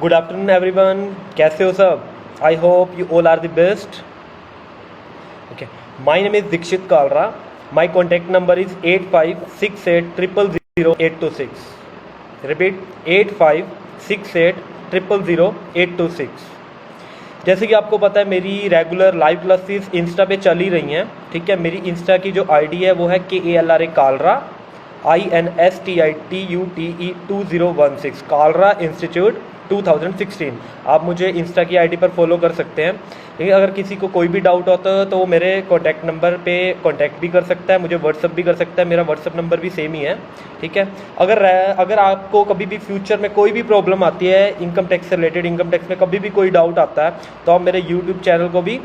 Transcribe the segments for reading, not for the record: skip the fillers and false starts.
Good afternoon everyone, कैसे हो सब? I hope you all are the best. Okay, my name is Dikshit Kalra. My contact number is 8568000826. Repeat 8568000826. जैसे कि आपको पता है मेरी रेगुलर लाइव क्लासेस इंस्टा पे चल ही रही हैं. ठीक है, मेरी इंस्टा की जो आईडी है वो है KALRA Kalra INSTITUTE 2016 Kalra institute 2016. आप मुझे इंस्टा की आईडी पर फॉलो कर सकते हैं. ठीक है, अगर किसी को कोई भी डाउट होता है तो वो मेरे कॉन्टैक्ट नंबर पे कॉन्टैक्ट भी कर सकता है, मुझे व्हाट्सअप भी कर सकता है. मेरा व्हाट्सअप नंबर भी सेम ही है. ठीक है, अगर आपको कभी भी फ्यूचर में कोई भी प्रॉब्लम आती है इनकम टैक्स से रिलेटेड, इनकम टैक्स में कभी भी कोई डाउट आता है तो आप मेरे यूट्यूब चैनल को भी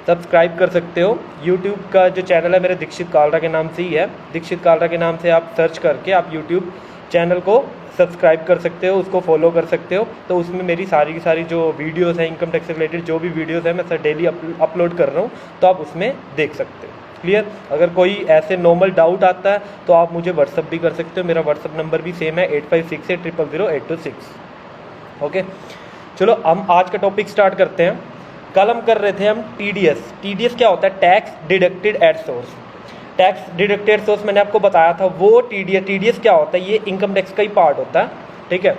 सब्सक्राइब कर सकते हो. यूट्यूब का जो चैनल है मेरे दीक्षित कालरा के नाम से ही है. दीक्षित कालरा के नाम से आप सर्च करके आप यूट्यूब चैनल को सब्सक्राइब कर सकते हो, उसको फॉलो कर सकते हो. तो उसमें मेरी सारी की सारी जो वीडियोस हैं इनकम टैक्स से रिलेटेड, जो भी वीडियोस हैं मैं सर डेली अपलोड कर रहा हूँ, तो आप उसमें देख सकते हो. क्लियर? अगर कोई ऐसे नॉर्मल डाउट आता है तो आप मुझे व्हाट्सअप भी कर सकते हो. मेरा व्हाट्सअप नंबर भी सेम है 8568000826. ओके, चलो हम आज का टॉपिक स्टार्ट करते हैं. कल हम कर रहे थे हम TDS क्या होता है? Tax deducted at source. Tax deducted source मैंने आपको बताया था. वो TDS क्या होता है? ये इनकम टैक्स का ही पार्ट होता है. ठीक है,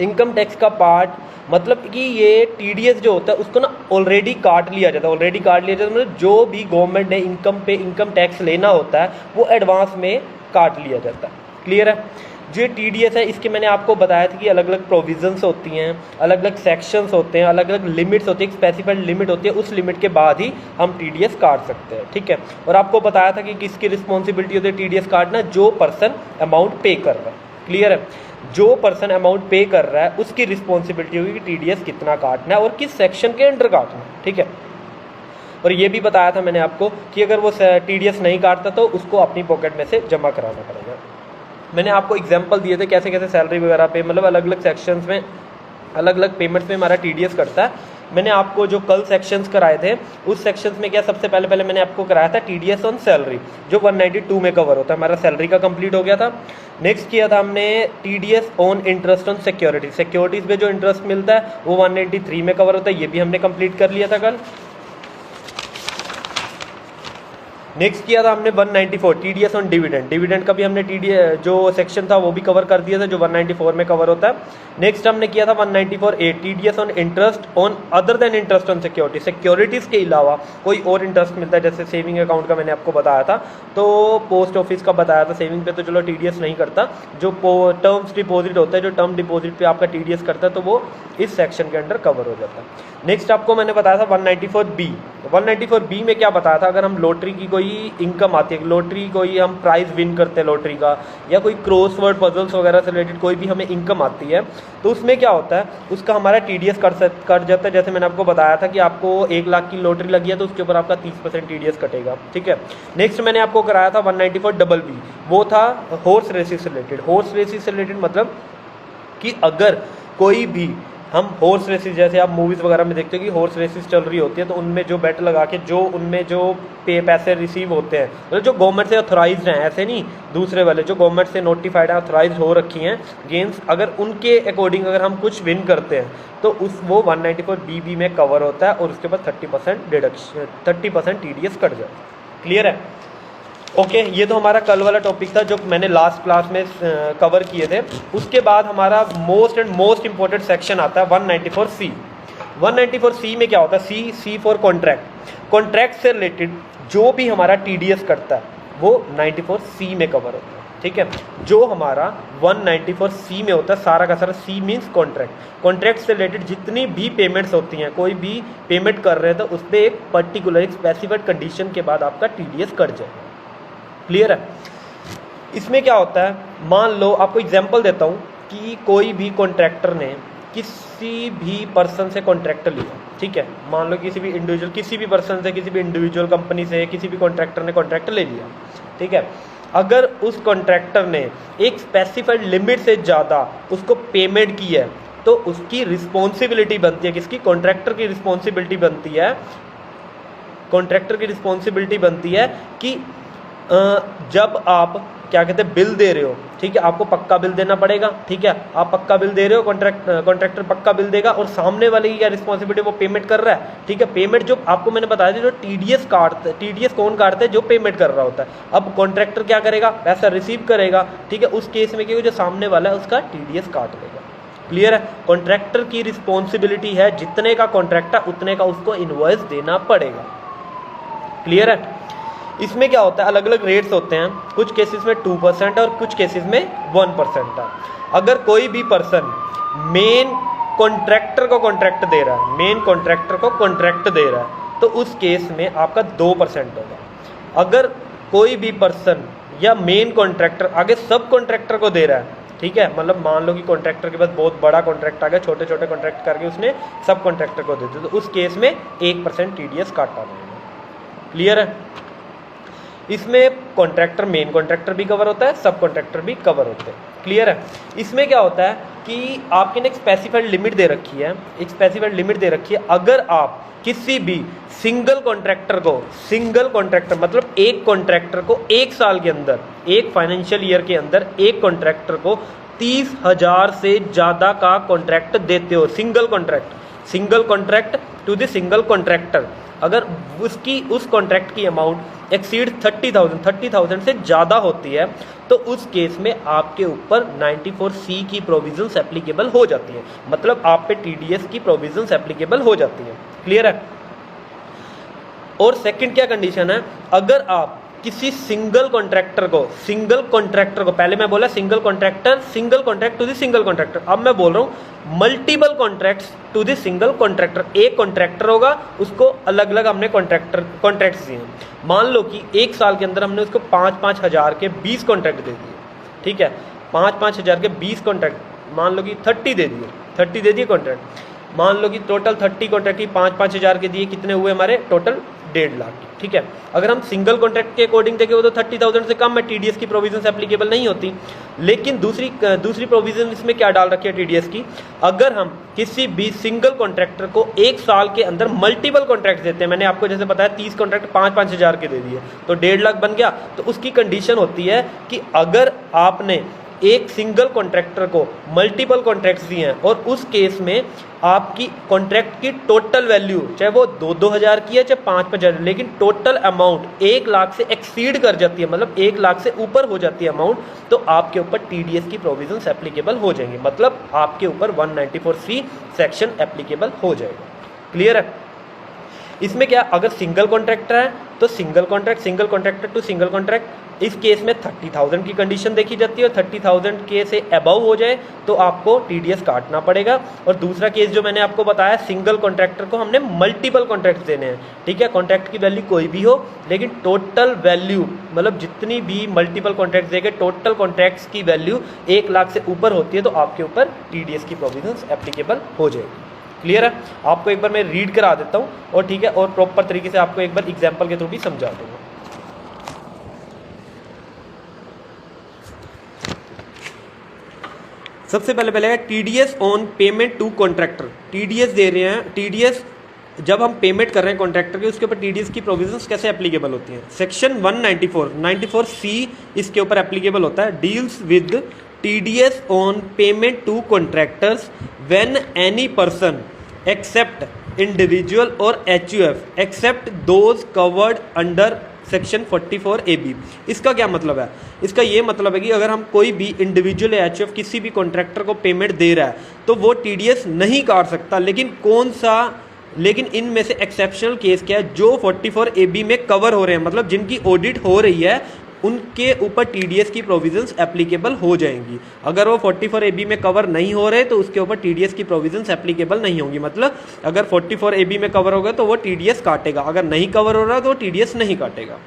इनकम टैक्स का पार्ट मतलब कि ये TDS जो होता है उसको ना ऑलरेडी काट लिया जाता है. मतलब जो भी गवर्नमेंट ने इनकम पे इनकम टैक्स लेना होता है वो एडवांस में काट लिया जाता है. क्लियर है? जो TDS है इसके मैंने आपको बताया था कि अलग अलग प्रोविजंस होती हैं, अलग अलग सेक्शंस होते हैं, अलग अलग लिमिट्स होती है. एक स्पेसिफाइड लिमिट होती है, उस लिमिट के बाद ही हम TDS काट सकते हैं. ठीक है, और आपको बताया था कि किसकी रिस्पॉन्सिबिलिटी होती है TDS काटना? जो पर्सन अमाउंट पे कर रहा है. क्लियर है? जो पर्सन अमाउंट पे कर रहा है उसकी रिस्पॉन्सिबिलिटी होगी कि TDS कितना काटना है और किस सेक्शन के अंडर काटना है. ठीक है, और ये भी बताया था मैंने आपको कि अगर वो TDS नहीं काटता तो उसको अपनी पॉकेट में से जमा कराना पड़ेगा. मैंने आपको एग्जांपल दिए थे कैसे कैसे सैलरी वगैरह पे, मतलब अलग अलग सेक्शंस में अलग अलग पेमेंट्स में हमारा TDS कटता है. मैंने आपको जो कल सेक्शंस कराए थे उस सेक्शंस में क्या सबसे पहले मैंने आपको कराया था TDS ऑन सैलरी, जो 192 में कवर होता है. हमारा सैलरी का कंप्लीट हो गया था. नेक्स्ट किया था हमने TDS on interest on securities पे जो इंटरेस्ट मिलता है वो 193 में कवर होता है. ये भी हमने कंप्लीट कर लिया था कल. नेक्स्ट किया था हमने 194 TDS ऑन डिविडेंड का भी हमने TDS जो सेक्शन था वो भी कवर कर दिया था, जो 194 में कवर होता है. नेक्स्ट हमने किया था 194A TDS on interest on other than interest on securities के अलावा कोई और इंटरेस्ट मिलता है. जैसे सेविंग अकाउंट का मैंने आपको बताया था, तो पोस्ट ऑफिस का बताया था. सेविंग पे तो चलो TDS नहीं करता, जो टर्म्स डिपॉजिट होता है, जो टर्म डिपॉजिट पे आपका TDS करता है तो वो इस सेक्शन के अंडर कवर हो जाता है. नेक्स्ट आपको मैंने बताया था 194B में क्या बताया था? अगर हम लॉटरी की कोई इनकम आती है, लॉटरी कोई हम प्राइज विन करते हैं लॉटरी का, या कोई क्रॉसवर्ड पजल्स वगैरह से रिलेटेड कोई भी हमें इनकम आती है तो उसमें क्या होता है? उसका हमारा TDS कट जाता है. जैसे मैंने आपको बताया था कि आपको 1 लाख की लॉटरी लगी है तो उसके ऊपर आपका 30% TDS कटेगा. ठीक है, नेक्स्ट मैंने आपको कराया था 194BB, वो था हॉर्स रेसिस से रिलेटेड. मतलब कि अगर कोई भी हम हॉर्स रेसिस, जैसे आप मूवीज़ वगैरह में देखते हो कि हॉर्स रेसिस चल रही होती है तो उनमें जो बेट लगा के जो उनमें जो पैसे रिसीव होते हैं, मतलब जो गवर्नमेंट से ऑथराइज्ड हैं, ऐसे नहीं दूसरे वाले जो गवर्नमेंट से नोटिफाइड है, ऑथराइज्ड हो रखी हैं गेम्स, अगर उनके अकॉर्डिंग अगर हम कुछ विन करते हैं तो वो 194BB में कवर होता है और उसके बाद 30% TDS कट जाता है. क्लियर है? ओके, ये तो हमारा कल वाला टॉपिक था जो मैंने लास्ट क्लास में कवर किए थे. उसके बाद हमारा मोस्ट इंपॉर्टेंट सेक्शन आता है 194C. 194C में क्या होता है? सी फॉर कॉन्ट्रैक्ट से रिलेटेड जो भी हमारा TDS करता है वो 94C में कवर होता है. ठीक है, जो हमारा 194C में होता है सारा का सारा, C मीन्स कॉन्ट्रैक्ट से रिलेटेड जितनी भी पेमेंट्स होती हैं, कोई भी पेमेंट कर रहे हैं तो उस पर एक पर्टिकुलर एक स्पेसिफाइड कंडीशन के बाद आपका TDS कट जाए. क्लियर है? इसमें क्या होता है? मान लो आपको एग्जांपल देता हूँ कि कोई भी कॉन्ट्रैक्टर ने किसी भी पर्सन से कॉन्ट्रैक्टर लिया. ठीक है, मान लो किसी भी पर्सन से, किसी भी इंडिविजुअल कंपनी से किसी भी कॉन्ट्रैक्टर ने कॉन्ट्रैक्टर ले लिया. ठीक है, अगर उस कॉन्ट्रैक्टर ने एक स्पेसिफाइड लिमिट से ज़्यादा उसको पेमेंट की है तो उसकी रिस्पॉन्सिबिलिटी बनती है. किसकी? कॉन्ट्रैक्टर की रिस्पॉन्सिबिलिटी बनती है कि जब आप क्या कहते हैं बिल दे रहे हो, ठीक है, आपको पक्का बिल देना पड़ेगा, ठीक है, आप पक्का बिल दे रहे हो, कॉन्ट्रैक्टर पक्का बिल देगा और सामने वाले की क्या रिस्पॉन्सिबिलिटी, वो पेमेंट कर रहा है, ठीक है। पेमेंट जो आपको मैंने बताया था, जो टीडीएस कौन काटता है, जो पेमेंट कर रहा होता है। अब कॉन्ट्रैक्टर क्या करेगा, पैसा रिसीव करेगा, ठीक है, उस केस में क्या जो सामने वाला है उसका टीडीएस काट लेगा। क्लियर है। कॉन्ट्रैक्टर की रिस्पॉन्सिबिलिटी है जितने का कॉन्ट्रैक्ट है उतने का उसको इनवॉइस देना पड़ेगा। क्लियर है। इसमें क्या होता है, अलग अलग रेट्स होते हैं, कुछ केसेस में 2% और कुछ केसेस में 1% है। अगर कोई भी पर्सन मेन कॉन्ट्रैक्टर को कॉन्ट्रैक्ट दे रहा है, मेन कॉन्ट्रैक्टर को कॉन्ट्रैक्ट दे रहा है, तो उस केस में आपका 2% होगा। अगर कोई भी पर्सन या मेन कॉन्ट्रैक्टर आगे सब कॉन्ट्रैक्टर को दे रहा है, ठीक है, मतलब मान लो कि कॉन्ट्रैक्टर के पास बहुत बड़ा कॉन्ट्रैक्ट आ गया, छोटे छोटे कॉन्ट्रैक्ट करके उसने सब कॉन्ट्रैक्टर को दे दिया, तो उस केस में 1% टीडीएस काटा जाएगा। क्लियर है। इसमें कॉन्ट्रैक्टर, मेन कॉन्ट्रैक्टर भी कवर होता है, सब कॉन्ट्रैक्टर भी कवर होते हैं। क्लियर है। इसमें क्या होता है कि आपके ने एक स्पेसिफाइड लिमिट दे रखी है, एक स्पेसिफाइड लिमिट दे रखी है। अगर आप किसी भी सिंगल कॉन्ट्रैक्टर मतलब एक कॉन्ट्रैक्टर को एक साल के अंदर, एक फाइनेंशियल ईयर के अंदर एक कॉन्ट्रैक्टर को 30,000 से ज़्यादा का कॉन्ट्रैक्ट देते हो, single contract to the single contractor, अगर उस कॉन्ट्रैक्ट की अमाउंट एक्सीड 30,000 से ज़्यादा होती है, तो उस केस में आपके ऊपर 94C की प्रोविजंस एप्लीकेबल हो जाती है, मतलब आप पे टीडीएस की प्रोविजंस एप्लीकेबल हो जाती है। क्लियर है। और सेकंड क्या कंडीशन है, अगर आप किसी सिंगल कॉन्ट्रैक्टर को पहले मैं बोला single contract to the single contractor, अब मैं बोल रहा हूं multiple contracts to the single contractor. एक कॉन्ट्रैक्टर होगा, उसको अलग अलग हमने कॉन्ट्रैक्ट्स दिए। मान लो कि एक साल के अंदर हमने उसको 5-5 हज़ार के 20 कॉन्ट्रैक्ट दे दिए, ठीक है, 5-5 हज़ार के 20 कॉन्ट्रैक्ट, मान लो कि 30 दे दिए कॉन्ट्रैक्ट, मान लो कि टोटल 30 कॉन्ट्रैक्ट ही 5-5 हज़ार के दिए, कितने हुए हमारे टोटल 1.5 लाख, ठीक है। अगर हम सिंगल कॉन्ट्रैक्ट के अकॉर्डिंग देखें वो तो 30,000 से कम है, टीडीएस की प्रोविजंस एप्लीकेबल नहीं होती। लेकिन दूसरी प्रोविजन इसमें क्या डाल रखी है टीडीएस की, अगर हम किसी भी सिंगल कॉन्ट्रैक्टर को एक साल के अंदर मल्टीपल कॉन्ट्रैक्ट देते हैं, मैंने आपको जैसे बताया 30 कॉन्ट्रैक्ट 5-5 हज़ार के दे दिए तो 1.5 लाख बन गया, तो उसकी कंडीशन होती है कि अगर आपने एक सिंगल कॉन्ट्रैक्टर को मल्टीपल कॉन्ट्रैक्ट्स दिए हैं और उस केस में आपकी कॉन्ट्रैक्ट की टोटल वैल्यू चाहे वो 2-2 हज़ार की है चाहे 5-5 हज़ार, लेकिन टोटल अमाउंट 1 लाख से एक्सीड कर जाती है, मतलब 1 लाख से ऊपर हो जाती है अमाउंट, तो आपके ऊपर टीडीएस की प्रोविजंस एप्लीकेबल हो जाएंगे, मतलब आपके ऊपर 194C सेक्शन एप्लीकेबल हो जाएगा। क्लियर है। इसमें क्या, अगर सिंगल कॉन्ट्रैक्टर है तो single contractor to single contract, इस केस में 30,000 की कंडीशन देखी जाती है और 30,000 के से अबव हो जाए तो आपको टीडीएस काटना पड़ेगा। और दूसरा केस जो मैंने आपको बताया, सिंगल कॉन्ट्रैक्टर को हमने मल्टीपल कॉन्ट्रैक्ट देने हैं, ठीक है, कॉन्ट्रैक्ट की वैल्यू कोई भी हो, लेकिन टोटल वैल्यू मतलब जितनी भी मल्टीपल कॉन्ट्रैक्ट देंगे टोटल कॉन्ट्रैक्ट्स की वैल्यू 1 लाख से ऊपर होती है तो आपके ऊपर टीडीएस की प्रोविजंस एप्लीकेबल हो जाएगी। क्लियर है। आपको एक बार मैं रीड करा देता हूँ और ठीक है, और प्रॉपर तरीके से आपको एक बार एग्जाम्पल के थ्रू भी समझा दूंगा। सबसे पहले है TDS on payment to contractor. TDS दे रहे हैं, टीडीएस जब हम पेमेंट कर रहे हैं कॉन्ट्रैक्टर के, उसके ऊपर टीडीएस की प्रोविजंस कैसे एप्लीकेबल होती हैं। सेक्शन 194C इसके ऊपर एप्लीकेबल होता है, deals with TDS on payment to contractors when any person except individual और HUF except those covered under section 44AB। इसका क्या मतलब है, इसका ये मतलब है कि अगर हम कोई भी इंडिविजुअल या HUF किसी भी कॉन्ट्रैक्टर को पेमेंट दे रहा है तो वो टीडीएस नहीं काट सकता, लेकिन इनमें से एक्सेप्शनल केस क्या है, जो 44AB में कवर हो रहे हैं, मतलब जिनकी ऑडिट हो रही है उनके ऊपर टीडीएस की प्रोविजंस एप्लीकेबल हो जाएंगी। अगर वो 44AB में कवर नहीं हो रहे तो उसके ऊपर टीडीएस की प्रोविजंस एप्लीकेबल नहीं होंगी, मतलब अगर 44AB में कवर होगा तो वो टीडीएस काटेगा, अगर नहीं कवर हो रहा तो वो टीडीएस नहीं काटेगा।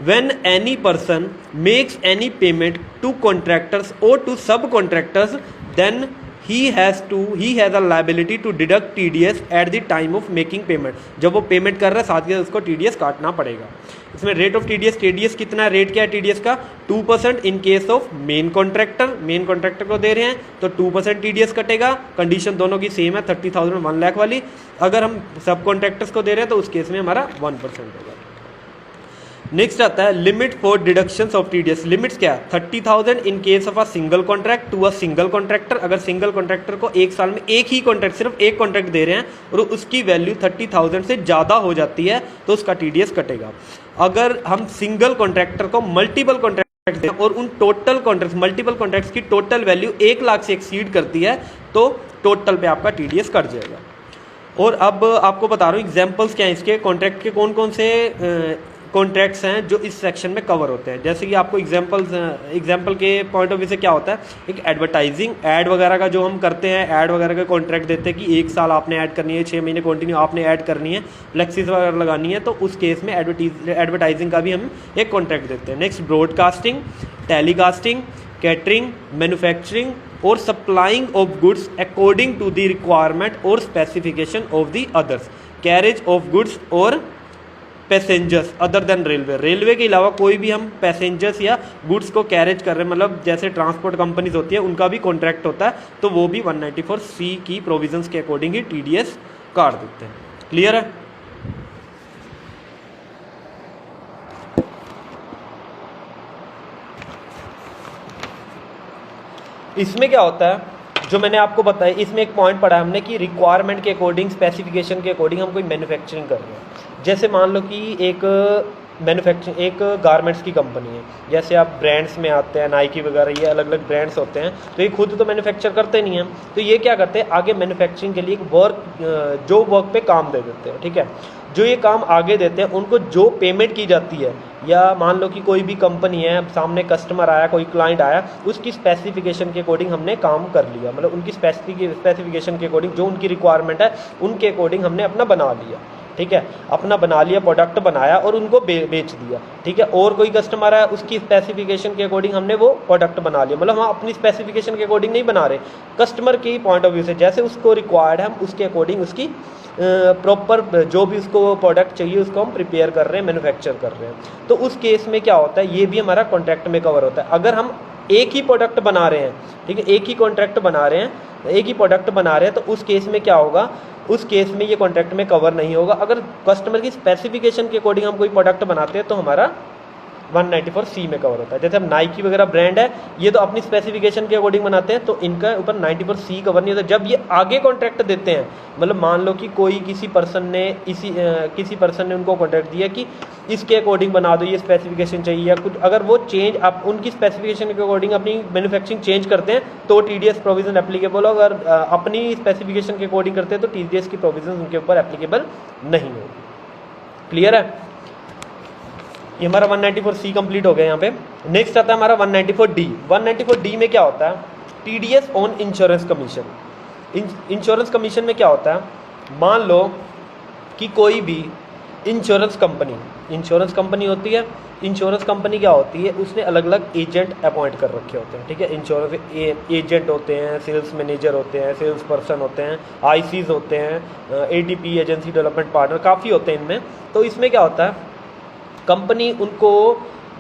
When any person makes any payment to contractors or to subcontractors, then he has a liability to deduct TDS at the time of making payment। जब वो पेमेंट कर रहा है साथ ही उसको TDS काटना पड़ेगा। इसमें रेट ऑफ TDS कितना है, रेट क्या है TDS का, 2% इन केस ऑफ मेन कॉन्ट्रैक्टर को दे रहे हैं तो 2% TDS कटेगा, कंडीशन दोनों की सेम है 30,000 1 लाख वाली। अगर हम सब कॉन्ट्रैक्टर्स को दे रहे हैं तो उस केस में हमारा 1% होगा। नेक्स्ट आता है limit for deductions of TDS. Limits क्या है? 30,000 in case of a single contract to a single contractor. अगर सिंगल कॉन्ट्रैक्टर को एक साल में एक ही कॉन्ट्रैक्ट, सिर्फ एक कॉन्ट्रैक्ट दे रहे हैं और उसकी वैल्यू 30,000 से ज़्यादा हो जाती है तो उसका टीडीएस कटेगा। अगर हम सिंगल कॉन्ट्रैक्टर को मल्टीपल कॉन्ट्रैक्ट दें और उन टोटल कॉन्ट्रैक्ट, मल्टीपल कॉन्ट्रैक्ट्स की टोटल वैल्यू 1 लाख से एक्सीड करती है तो टोटल पे आपका टीडीएस कट जाएगा। और अब आपको बता रहा हूँ एग्जाम्पल्स क्या हैं इसके, कॉन्ट्रैक्ट के कौन कौन से कॉन्ट्रैक्ट्स हैं जो इस सेक्शन में कवर होते हैं। जैसे कि आपको एग्जाम्पल के पॉइंट ऑफ व्यू से क्या होता है, एक एडवर्टाइजिंग, ऐड वगैरह का जो हम करते हैं, ऐड वगैरह का कॉन्ट्रैक्ट देते हैं कि 1 साल आपने ऐड करनी है, 6 महीने कंटिन्यू आपने ऐड करनी है, फ्लेक्सीज वगैरह लगानी है, तो उस केस में एडवर्टाइजिंग का भी हम एक कॉन्ट्रैक्ट देते हैं। Next broadcasting, telecasting, catering, manufacturing और supplying of goods according to the requirement और specification of the others, carriage of goods और passengers other than railway. Railway के अलावा कोई भी हम पैसेंजर्स या गुड्स को कैरेज कर रहे हैं, मतलब जैसे ट्रांसपोर्ट कंपनीज होती है उनका भी कॉन्ट्रैक्ट होता है, तो वो भी 194C की प्रोविजंस के अकॉर्डिंग ही टीडीएस काट देते हैं। क्लियर है? इसमें क्या होता है जो मैंने आपको बताया, इसमें एक पॉइंट पढ़ा हमने कि रिक्वायरमेंट के अकॉर्डिंग, स्पेसिफिकेशन के अकॉर्डिंग हम कोई मैन्युफैक्चरिंग कर रहे हैं। जैसे मान लो कि एक मैन्युफैक्चरिंग, एक गारमेंट्स की कंपनी है, जैसे आप ब्रांड्स में आते हैं, नाइकी वगैरह, ये अलग अलग ब्रांड्स होते हैं, तो ये खुद तो मैन्युफैक्चर करते नहीं हैं, तो ये क्या करते हैं आगे मैन्युफैक्चरिंग के लिए एक जो वर्क पे काम दे देते हैं। ठीक है, जो ये काम आगे देते हैं उनको जो पेमेंट की जाती है, या मान लो कि कोई भी कंपनी है, सामने कस्टमर आया, कोई क्लाइंट आया, उसकी स्पेसिफिकेशन के अकॉर्डिंग हमने काम कर लिया, मतलब उनकी स्पेसिफिकेशन के अकॉर्डिंग जो उनकी रिक्वायरमेंट है उनके अकॉर्डिंग हमने अपना बना लिया। ठीक है, अपना बना लिया, प्रोडक्ट बनाया और उनको बेच दिया। ठीक है, और कोई कस्टमर है, उसकी स्पेसिफिकेशन के अकॉर्डिंग हमने वो प्रोडक्ट बना लिया, मतलब हम अपनी स्पेसिफिकेशन के अकॉर्डिंग नहीं बना रहे, कस्टमर के पॉइंट ऑफ व्यू से जैसे उसको रिक्वायर्ड है हम उसके अकॉर्डिंग उसकी प्रॉपर जो भी उसको प्रोडक्ट चाहिए उसको हम प्रिपेयर कर रहे हैं, मैन्युफैक्चर कर रहे हैं। तो उस केस में क्या होता है, ये भी हमारा कॉन्ट्रैक्ट में कवर होता है। अगर हम एक ही प्रोडक्ट बना रहे हैं, ठीक है, एक ही कॉन्ट्रैक्ट बना रहे हैं, एक ही प्रोडक्ट बना रहे हैं, तो उस केस में क्या होगा, उस केस में ये कॉन्ट्रैक्ट में कवर नहीं होगा। अगर कस्टमर की स्पेसिफिकेशन के अकॉर्डिंग हम कोई प्रोडक्ट बनाते हैं तो हमारा 194C में कवर होता है। जैसे हम नाइकी वगैरह ब्रांड है, ये तो अपनी स्पेसिफिकेशन के अकॉर्डिंग बनाते हैं, तो इनका ऊपर 94C कवर नहीं होता। जब ये आगे कॉन्ट्रैक्ट देते हैं, मतलब मान लो कि कोई किसी पर्सन ने उनको कॉन्ट्रैक्ट दिया कि इसके अकॉर्डिंग बना दो, ये स्पेसिफिकेशन चाहिए या कुछ, अगर वो चेंज आप उनकी स्पेसिफिकेशन के अकॉर्डिंग अपनी मैन्युफैक्चरिंग चेंज करते हैं तो टीडीएस प्रोविजन एप्लीकेबल हो। अगर अपनी स्पेसिफिकेशन के अकॉर्डिंग करते हैं तो टीडीएस की प्रोविजन उनके ऊपर एप्लीकेबल नहीं होगी। क्लियर है? ये हमारा 194C कंप्लीट हो गया यहाँ पे। नेक्स्ट आता है हमारा 194D। 194D में क्या होता है, TDS on insurance commission. Insurance commission में क्या होता है, मान लो कि कोई भी इंश्योरेंस कंपनी होती है। इंश्योरेंस कंपनी क्या होती है, उसने अलग अलग एजेंट अपॉइंट कर रखे होते हैं। ठीक है, इंश्योरेंस एजेंट होते हैं, सेल्स मैनेजर होते हैं, सेल्स पर्सन होते हैं, आईसीज होते हैं, एडीपी एजेंसी डेवलपमेंट पार्टनर, काफ़ी होते हैं इनमें। तो इसमें क्या होता है, कंपनी उनको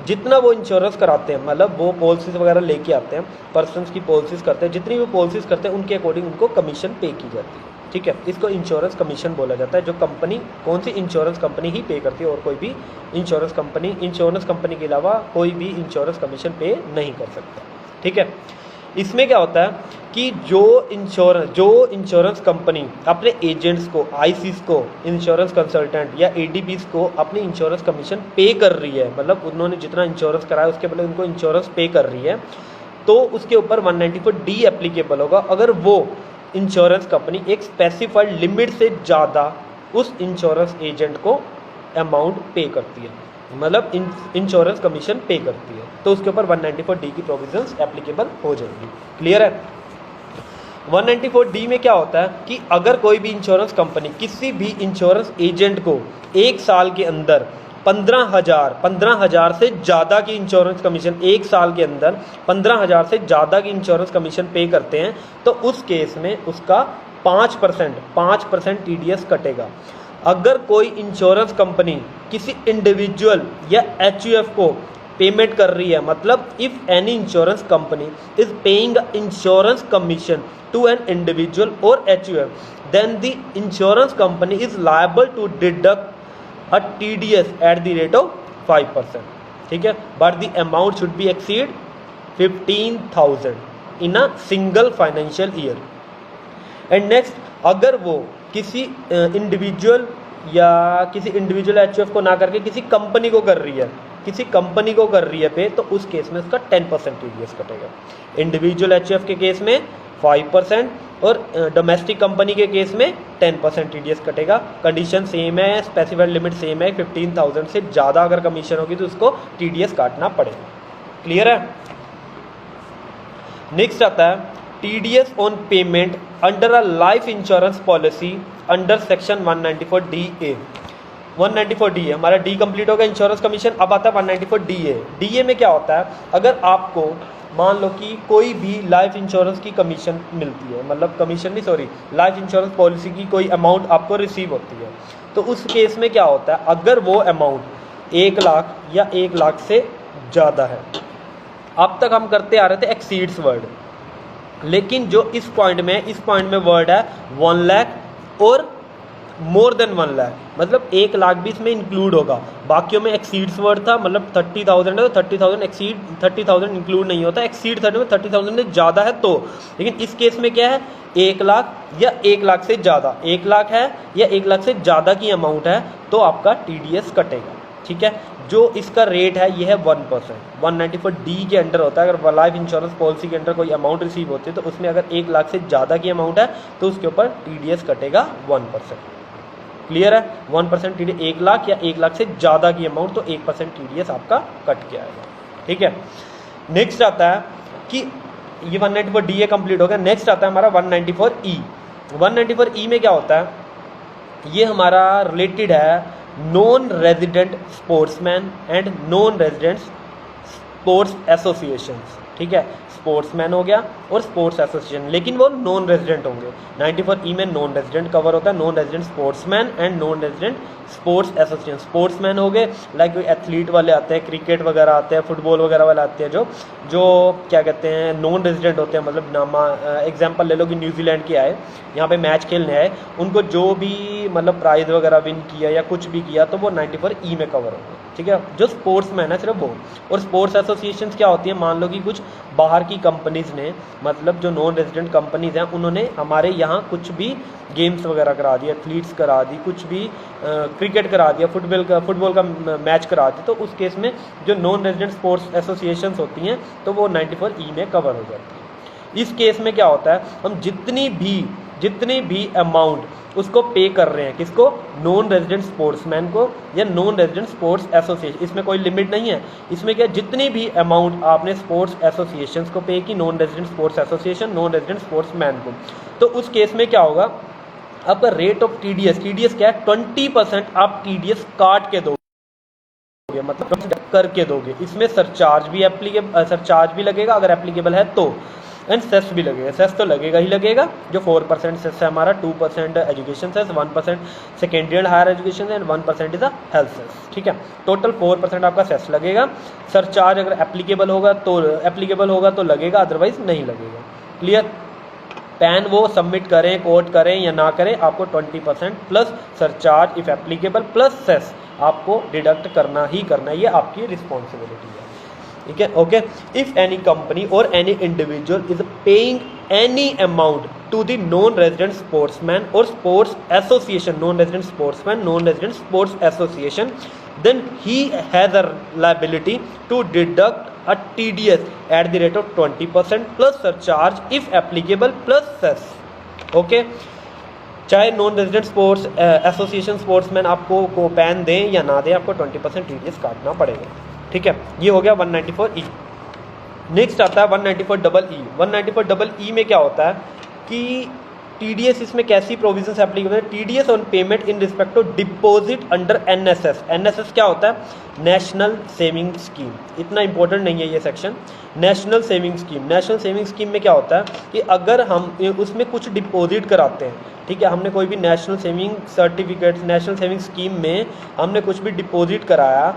जितना वो इंश्योरेंस कराते हैं, मतलब वो पॉलिसीज वगैरह लेके आते हैं, पर्सन्स की पॉलिसीज करते हैं, जितनी वो पॉलिसीज करते हैं उनके अकॉर्डिंग उनको कमीशन पे की जाती है। ठीक है, इसको इंश्योरेंस कमीशन बोला जाता है, जो कंपनी, कौन सी इंश्योरेंस कंपनी ही पे करती है, और कोई भी इंश्योरेंस कंपनी के अलावा कोई भी इंश्योरेंस कमीशन पे नहीं कर सकता। ठीक है, इसमें क्या होता है कि जो इंश्योरेंस कंपनी अपने एजेंट्स को, आईसीस को, इंश्योरेंस कंसल्टेंट या एडीपीस को अपनी इंश्योरेंस कमीशन पे कर रही है, मतलब उन्होंने जितना इंश्योरेंस कराया उसके बदले उनको इंश्योरेंस पे कर रही है, तो उसके ऊपर 194D एप्लीकेबल होगा अगर वो इंश्योरेंस कंपनी एक स्पेसिफाइड लिमिट से ज़्यादा उस इंश्योरेंस एजेंट को अमाउंट पे करती है, मतलब इंश्योरेंस कमीशन पे करती है, तो उसके ऊपर 194D की प्रोविजंस एप्लीकेबल हो जाएगी। क्लियर है? 194D में क्या होता है कि अगर कोई भी इंश्योरेंस कंपनी किसी भी इंश्योरेंस एजेंट को एक साल के अंदर 15,000 से ज़्यादा की इंश्योरेंस कमीशन, एक साल के अंदर 15,000 से ज़्यादा की इंश्योरेंस कमीशन पे करते हैं, तो उस केस में उसका 5% टीडीएस कटेगा। अगर कोई इंश्योरेंस कंपनी किसी इंडिविजुअल या एचयूएफ को पेमेंट कर रही है, मतलब if any insurance company is paying insurance commission to an individual और HUF, then the insurance company is liable to deduct a TDS at the rate of 5%, ठीक है, but the amount should be exceed 15,000 in a single financial year. And next, अगर वो किसी individual या किसी individual HUF को ना करके किसी कंपनी को कर रही है, किसी कंपनी को कर रही है पे, तो उस केस में उसका 10% टीडीएस कटेगा। इंडिविजुअल एचयूएफ के केस में 5% और डोमेस्टिक कंपनी के केस में 10% टीडीएस कटेगा। कंडीशन सेम है, स्पेसिफाइड लिमिट सेम है, 15,000 से ज़्यादा अगर कमीशन होगी तो उसको टीडीएस काटना पड़ेगा। क्लियर है? नेक्स्ट आता है TDS on payment under a life insurance policy under section 194DA। 194DA हमारा डी कंप्लीट होगा इंश्योरेंस कमीशन। अब आता है 194DA। डीए में क्या होता है, अगर आपको मान लो कि कोई भी लाइफ इंश्योरेंस की कमीशन मिलती है, मतलब कमीशन नहीं सॉरी लाइफ इंश्योरेंस पॉलिसी की कोई अमाउंट आपको रिसीव होती है, तो उस केस में क्या होता है, अगर वो अमाउंट 1 लाख या 1 लाख से ज़्यादा है, अब तक हम करते आ रहे थे एक्सीड्स वर्ड, लेकिन जो इस पॉइंट में वर्ड है 1 लाख और मोर देन 1 लाख, मतलब 1 लाख भी इसमें इंक्लूड होगा। बाकियों में एक्सीड्स वर्ड था, मतलब 30,000 है तो 30,000 एक्सीड 30,000 इंक्लूड नहीं होता, एक्सीड 30,000 से ज़्यादा है तो। लेकिन इस केस में क्या है, 1 लाख या 1 लाख से ज़्यादा, 1 लाख है या 1 लाख से ज़्यादा की अमाउंट है तो आपका टीडीएस कटेगा। ठीक है, जो इसका रेट है ये है 1%। 194D के अंडर होता है। अगर लाइफ इंश्योरेंस पॉलिसी के अंडर कोई अमाउंट रिसीव होती है तो उसमें अगर 1 लाख से ज़्यादा की अमाउंट है तो उसके ऊपर टीडीएस कटेगा 1%। क्लियर है? 1% टीडीएस 1 लाख या 1 लाख से ज़्यादा की अमाउंट तो 1% टीडीएस आपका कट के आएगा। ठीक है, नेक्स्ट आता है कि ये 194DA कंप्लीट हो गया। नेक्स्ट आता है हमारा 194E। 194E में क्या होता है, ये हमारा रिलेटेड है non resident sportsman and non resident sports associations. ठीक है, स्पोर्ट्समैन हो गया और स्पोर्ट्स एसोसिएशन, लेकिन वो नॉन रेजिडेंट होंगे। 94E में नॉन रेजिडेंट कवर होता है, non resident sportsman and non resident sports association. Sportsman हो गए लाइक एथलीट वाले आते हैं, क्रिकेट वगैरह आते हैं, फुटबॉल वगैरह वाले आते हैं, जो क्या कहते हैं नॉन रेजिडेंट होते हैं, मतलब नामा एग्जांपल ले लो कि न्यूजीलैंड के आए, यहाँ पे मैच खेलने आए, उनको जो भी मतलब प्राइज़ वगैरह विन किया या कुछ भी किया तो वो 94E में कवर होगा। ठीक है, जो स्पोर्ट्समैन है सिर्फ वो। और स्पोर्ट्स एसोसिएशंस क्या होती है, मान लो कि कुछ बाहर की कंपनीज़ ने, मतलब जो नॉन रेजिडेंट कंपनीज़ हैं, उन्होंने हमारे यहाँ कुछ भी गेम्स वगैरह करा दिए, एथलीट्स करा दी, कुछ भी क्रिकेट करा दिया, फुटबॉल का मैच करा दिया, तो उस केस में जो नॉन रेजिडेंट स्पोर्ट्स एसोसिएशंस होती हैं तो वो 94E में कवर हो जाती है। इस केस में क्या होता है, हम जितनी भी अमाउंट उसको पे कर रहे हैं, किसको, नॉन रेजिडेंट स्पोर्ट्समैन को या नॉन रेजिडेंट स्पोर्ट्स एसोसिएशन, इसमें कोई लिमिट नहीं है। इसमें क्या, जितनी भी अमाउंट आपने स्पोर्ट्स एसोसिएशंस को पे की, non resident sports association, non resident sportsman को, तो उस केस में क्या होगा, आपका रेट ऑफ टीडीएस क्या है, 20% आप टीडीएस काट के दोगे, मतलब करके दोगे। इसमें सरचार्ज भी लगेगा अगर एप्लीकेबल है तो, एंड सेस भी लगेगा। सेस तो लगेगा ही लगेगा, जो 4% सेस है हमारा, 2% education cess, 1% secondary and higher education and 1% is a health cess. ठीक है, टोटल 4% आपका सेस लगेगा। सरचार्ज अगर एप्लीकेबल होगा तो लगेगा, अदरवाइज नहीं लगेगा। क्लियर? पैन वो सबमिट करें, कोट करें या ना करें, आपको 20% plus surcharge if applicable plus cess आपको डिडक्ट करना ही करना, ये आपकी रिस्पॉन्सिबिलिटी है। ठीक है, ओके। इफ एनी कंपनी और any individual is paying any amount to the non resident sportsman और sports association, non resident sportsman, non resident sports association, then he has a liability to deduct a TDS at the rate of 20% plus surcharge if applicable plus cess. Okay, चाहे non resident sports association sportsman आपको को pan दें या ना दें, आपको 20% TDS काटना पड़ेगा। ठीक है, ये हो गया 194E। नेक्स्ट आता है 194EE। 194EE में क्या होता है कि टीडीएस, इसमें कैसी प्रोविजंस एप्लीकेबल है, TDS on payment in respect of deposit under NSS. NSS क्या होता है, नेशनल सेविंग स्कीम। इतना इंपॉर्टेंट नहीं है ये सेक्शन। नेशनल सेविंग स्कीम में क्या होता है कि अगर हम उसमें कुछ डिपॉजिट कराते हैं, ठीक है, हमने कोई भी national saving certificate, national saving scheme में हमने कुछ भी डिपॉजिट कराया,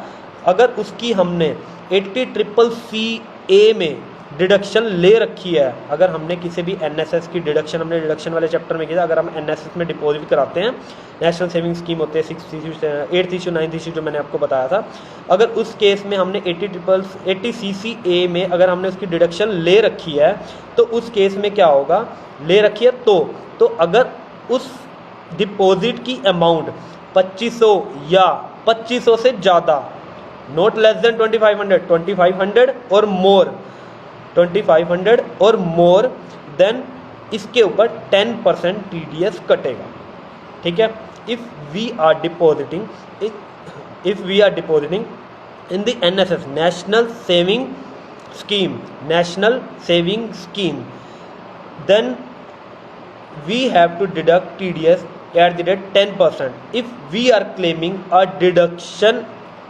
अगर उसकी हमने 80CCC में डिडक्शन ले रखी है, अगर हमने किसी भी एनएसएस की डिडक्शन, हमने डिडक्शन वाले चैप्टर में किया, अगर हम एनएसएस में डिपॉजिट कराते हैं, नेशनल सेविंग स्कीम होते हैं 6th issue 8th issue 9th issue जो मैंने आपको बताया था, अगर उस केस में हमने 80 CCA में अगर हमने उसकी डिडक्शन ले रखी है तो उस केस में क्या होगा, ले रखी है तो अगर उस डिपॉजिट की अमाउंट 2500 या 2500 से ज़्यादा, नॉट लेस देन 2500 और मोर, 2500 और मोर देन, इसके ऊपर 10% TDS कटेगा। ठीक है। If we are depositing in the NSS, national saving scheme, then we have to deduct TDS at the rate 10% if we are claiming a deduction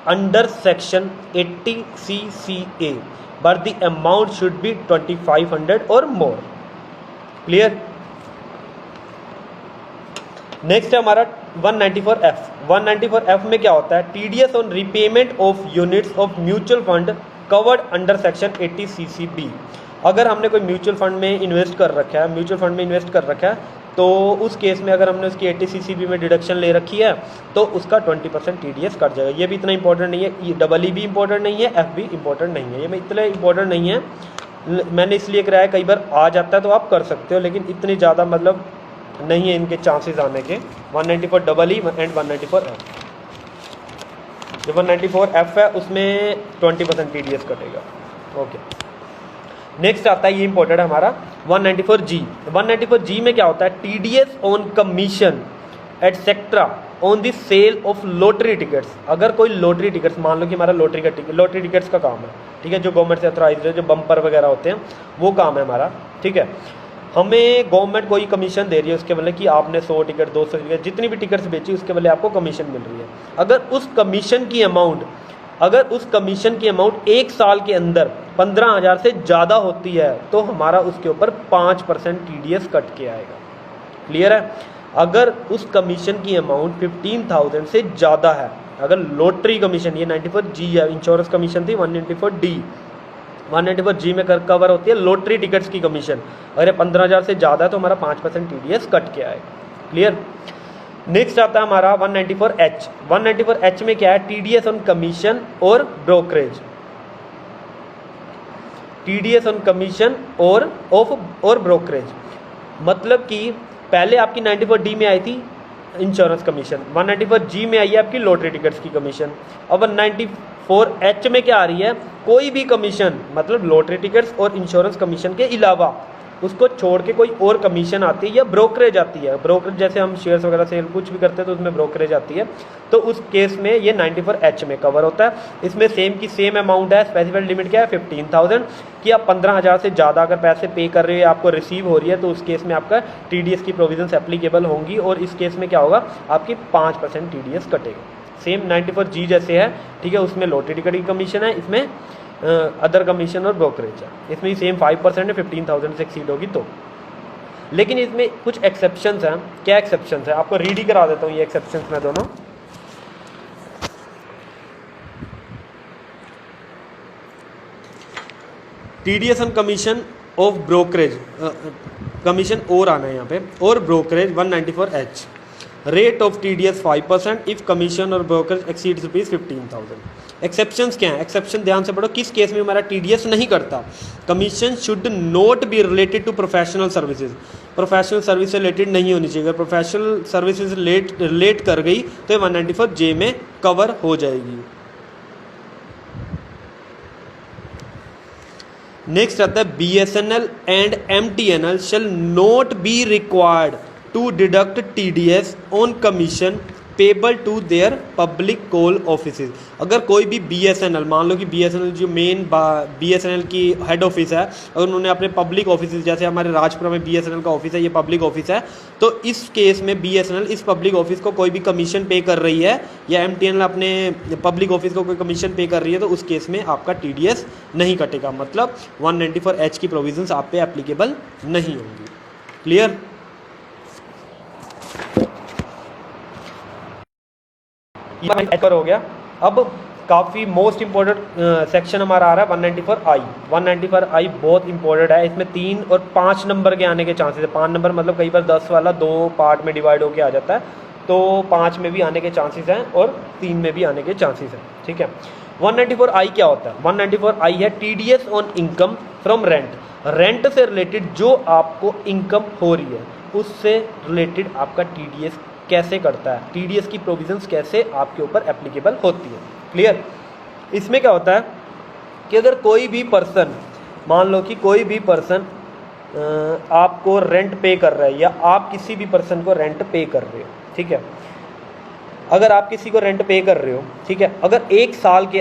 under section 80 CCA, but the amount should be 2500 or more. Clear? Next है हमारा 194F। 194F में क्या होता है, TDS on repayment of units of mutual fund covered under section 80 CCB। अगर हमने कोई mutual fund में इन्वेस्ट कर रखा है, तो उस केस में अगर हमने उसकी 80 CCB में डिडक्शन ले रखी है तो उसका 20% TDS कट जाएगा। ये भी इतना इंपॉर्टेंट नहीं है, ये EE भी इंपॉर्टेंट नहीं है, F भी इंपॉर्टेंट नहीं है, ये इतना इंपॉर्टेंट नहीं है, मैंने इसलिए कराया, कई बार आ जाता है तो आप कर सकते हो, लेकिन इतनी ज़्यादा मतलब नहीं है इनके चांसेस आने के। 194EE एंड 194F, जो 194F है उसमें 20% TDS कटेगा। ओके, नेक्स्ट आता है, ये इंपॉर्टेंट है हमारा 194G। 194G में क्या होता है, TDS on commission etcetera on the sale of lottery tickets. अगर कोई लॉटरी टिकट्स, मान लो कि हमारा लॉटरी टिकट्स का काम है, ठीक है, जो गवर्नमेंट से अथॉराइज्ड है, जो बम्पर वगैरह होते हैं वो काम है हमारा। ठीक है, हमें गवर्नमेंट कोई कमीशन दे रही है उसके बदले कि आपने 100 टिकट 200 टिकट जितनी भी टिकट्स बेची उसके बदले आपको कमीशन मिल रही है। अगर उस कमीशन की अमाउंट एक साल के अंदर 15,000 से ज़्यादा होती है तो हमारा उसके ऊपर 5% TDS कट के आएगा। क्लियर है? अगर उस कमीशन की अमाउंट 15,000 से ज़्यादा है, अगर लॉटरी कमीशन, ये 94G है, इंश्योरेंस कमीशन थी 194D, 194G में कवर होती है लॉटरी टिकट्स की कमीशन, अगर 15,000 से ज़्यादा है तो हमारा 5% TDS कट के आएगा। क्लियर? नेक्स्ट आता है हमारा 194H। 194H में क्या है, TDS ऑन कमीशन और ब्रोकरेज। TDS ऑन कमीशन और ब्रोकरेज, मतलब कि पहले आपकी 94D में आई थी इंश्योरेंस कमीशन, 194G में आई है आपकी लॉटरी टिकट्स की कमीशन। अब 194H में क्या आ रही है, कोई भी कमीशन, मतलब लॉटरी टिकट्स और इंश्योरेंस कमीशन के अलावा उसको छोड़ के कोई और कमीशन आती है या ब्रोकरेज आती है। ब्रोकरेज जैसे हम शेयर्स वगैरह सेल कुछ भी करते हैं तो उसमें ब्रोकरेज आती है, तो उस केस में ये 94H में कवर होता है। इसमें सेम की सेम अमाउंट है, स्पेसिफाइड लिमिट क्या है 15,000, कि आप 15,000 से ज़्यादा अगर पैसे पे कर रहे हो, आपको रिसीव हो रही है, तो उस केस में आपका TDS की प्रोविजंस एप्लीकेबल होंगी और इस केस में क्या होगा, आपकी 5% TDS कटेगा। सेम 94G जैसे है, ठीक है, उसमें लॉटरी टिकट की कमीशन है, इसमें अदर कमीशन और ब्रोकरेज है, इसमें सेम 5% है, 15,000 से एक्सीड होगी तो। लेकिन इसमें कुछ एक्सेप्शंस हैं। क्या एक्सेप्शंस है, आपको रीड ही करा देता हूँ ये एक्सेप्शंस मैं दोनों। TDS on commission of brokerage, commission और आना है यहाँ पे, और brokerage 194H, rate of TDS 5% if commission और ब्रोकरेज एक्सीड्स ₹15,000। एक्सेप्शंस क्या है, एक्सेप्शन ध्यान से पढ़ो, किस केस में हमारा TDS नहीं करता। Commission should not be related to professional services, professional service से रिलेटेड नहीं होनी चाहिए। अगर प्रोफेशनल सर्विसेज रिलेट कर गई तो 194J में कवर हो जाएगी। नेक्स्ट आता है BSNL and MTNL shall not be required to deduct TDS on commission payable to their public call offices. अगर कोई भी BSNL, मान लो कि BSNL जो मेन BSNL की हेड ऑफिस है, अगर उन्होंने अपने पब्लिक ऑफिस, जैसे हमारे राजपुरा में BSNL का ऑफिस है, ये पब्लिक ऑफिस है, तो इस केस में BSNL इस पब्लिक ऑफिस को कोई भी कमीशन पे कर रही है या MTNL अपने पब्लिक ऑफिस को कोई कमीशन पे कर रही है, तो उस केस में आपका TDS नहीं कटेगा, मतलब 194H की प्रोविजंस आप पे एप्लीकेबल नहीं होंगी। क्लियर? पर हो गया। अब काफ़ी मोस्ट इंपॉर्टेंट सेक्शन हमारा आ रहा है 194I। 194I बहुत इंपॉर्टेंट है, इसमें 3 और 5 नंबर के आने के चांसेस है। 5 नंबर मतलब कई बार 10 वाला 2 पार्ट में डिवाइड होके आ जाता है, तो 5 में भी आने के चांसेस हैं और 3 में भी आने के चांसेस हैं। ठीक है, 194I क्या होता है? 194I है TDS on income from rent. Rent से रिलेटेड जो आपको इनकम हो रही है उससे रिलेटेड आपका TDS कैसे करता है, TDS की प्रोविजंस कैसे आपके ऊपर एप्लीकेबल होती है। क्लियर? इसमें क्या होता है कि अगर कोई भी पर्सन, मान लो कि कोई भी पर्सन आपको रेंट पे कर रहा है या आप किसी भी पर्सन को रेंट पे कर रहे हो, ठीक है, अगर आप किसी को रेंट पे कर रहे हो, ठीक है, अगर एक साल के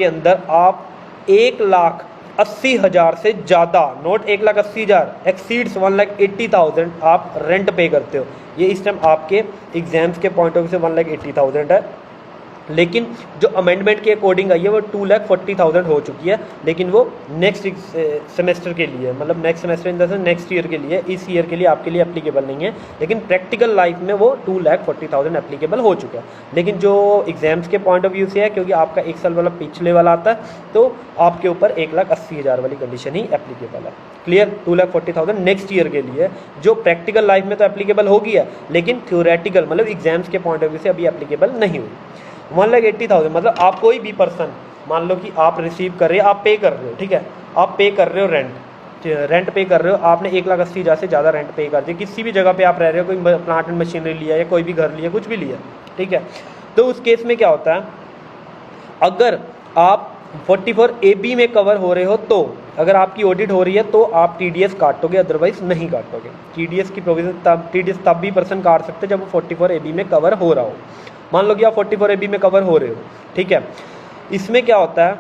अंदर आप 1,80,000 से ज़्यादा, नोट 1,80,000 एक्सीड्स 1,80,000 आप रेंट पे करते हो, ये इस टाइम आपके एग्जाम्स के पॉइंट ऑफ व्यू से 1,80,000 है, लेकिन जो अमेंडमेंट के अकॉर्डिंग आई है वो 2,40,000 हो चुकी है, लेकिन वो नेक्स्ट सेमेस्टर के लिए, मतलब next semester in the sense next year के लिए, इस ईयर के लिए आपके लिए एप्लीकेबल नहीं है, लेकिन प्रैक्टिकल लाइफ में वो 2,40,000 एप्लीकेबल हो चुका है। लेकिन जो एग्जाम्स के पॉइंट ऑफ व्यू से है, क्योंकि आपका 1 साल वाला पिछले वाला आता है, तो आपके ऊपर 1,80,000 वाली कंडीशन ही एप्लीकेबल है। क्लियर? 2,40,000 नेक्स्ट ईयर के लिए, जो प्रैक्टिकल लाइफ में तो एप्लीकेबल होगी है, लेकिन थ्योरेटिकल मतलब एग्जाम्स के पॉइंट ऑफ व्यू से अभी एप्लीकेबल नहीं हुई। 1,80,000 मतलब आप कोई भी पर्सन, मान लो कि आप रिसीव कर रहे हो, आप पे कर रहे हो, ठीक है, आप पे कर रहे हो रेंट पे कर रहे हो, आपने 1,80,000 से ज़्यादा रेंट पे कर दिया, किसी भी जगह पे आप रह रहे हो, कोई प्लांट एंड मशीनरी लिया या कोई भी घर लिया, कुछ भी लिया, ठीक है, तो उस केस में क्या होता है, अगर आप 44AB में कवर हो रहे हो, तो अगर आपकी ऑडिट हो रही है तो आप TDS काटोगे, अदरवाइज नहीं काटोगे। TDS की प्रोविजन TDS तब भी पर्सन काट सकते जब वो 44AB में कवर हो रहा हो। मान लो कि आप 44AB में कवर हो रहे हो, ठीक है, इसमें क्या होता है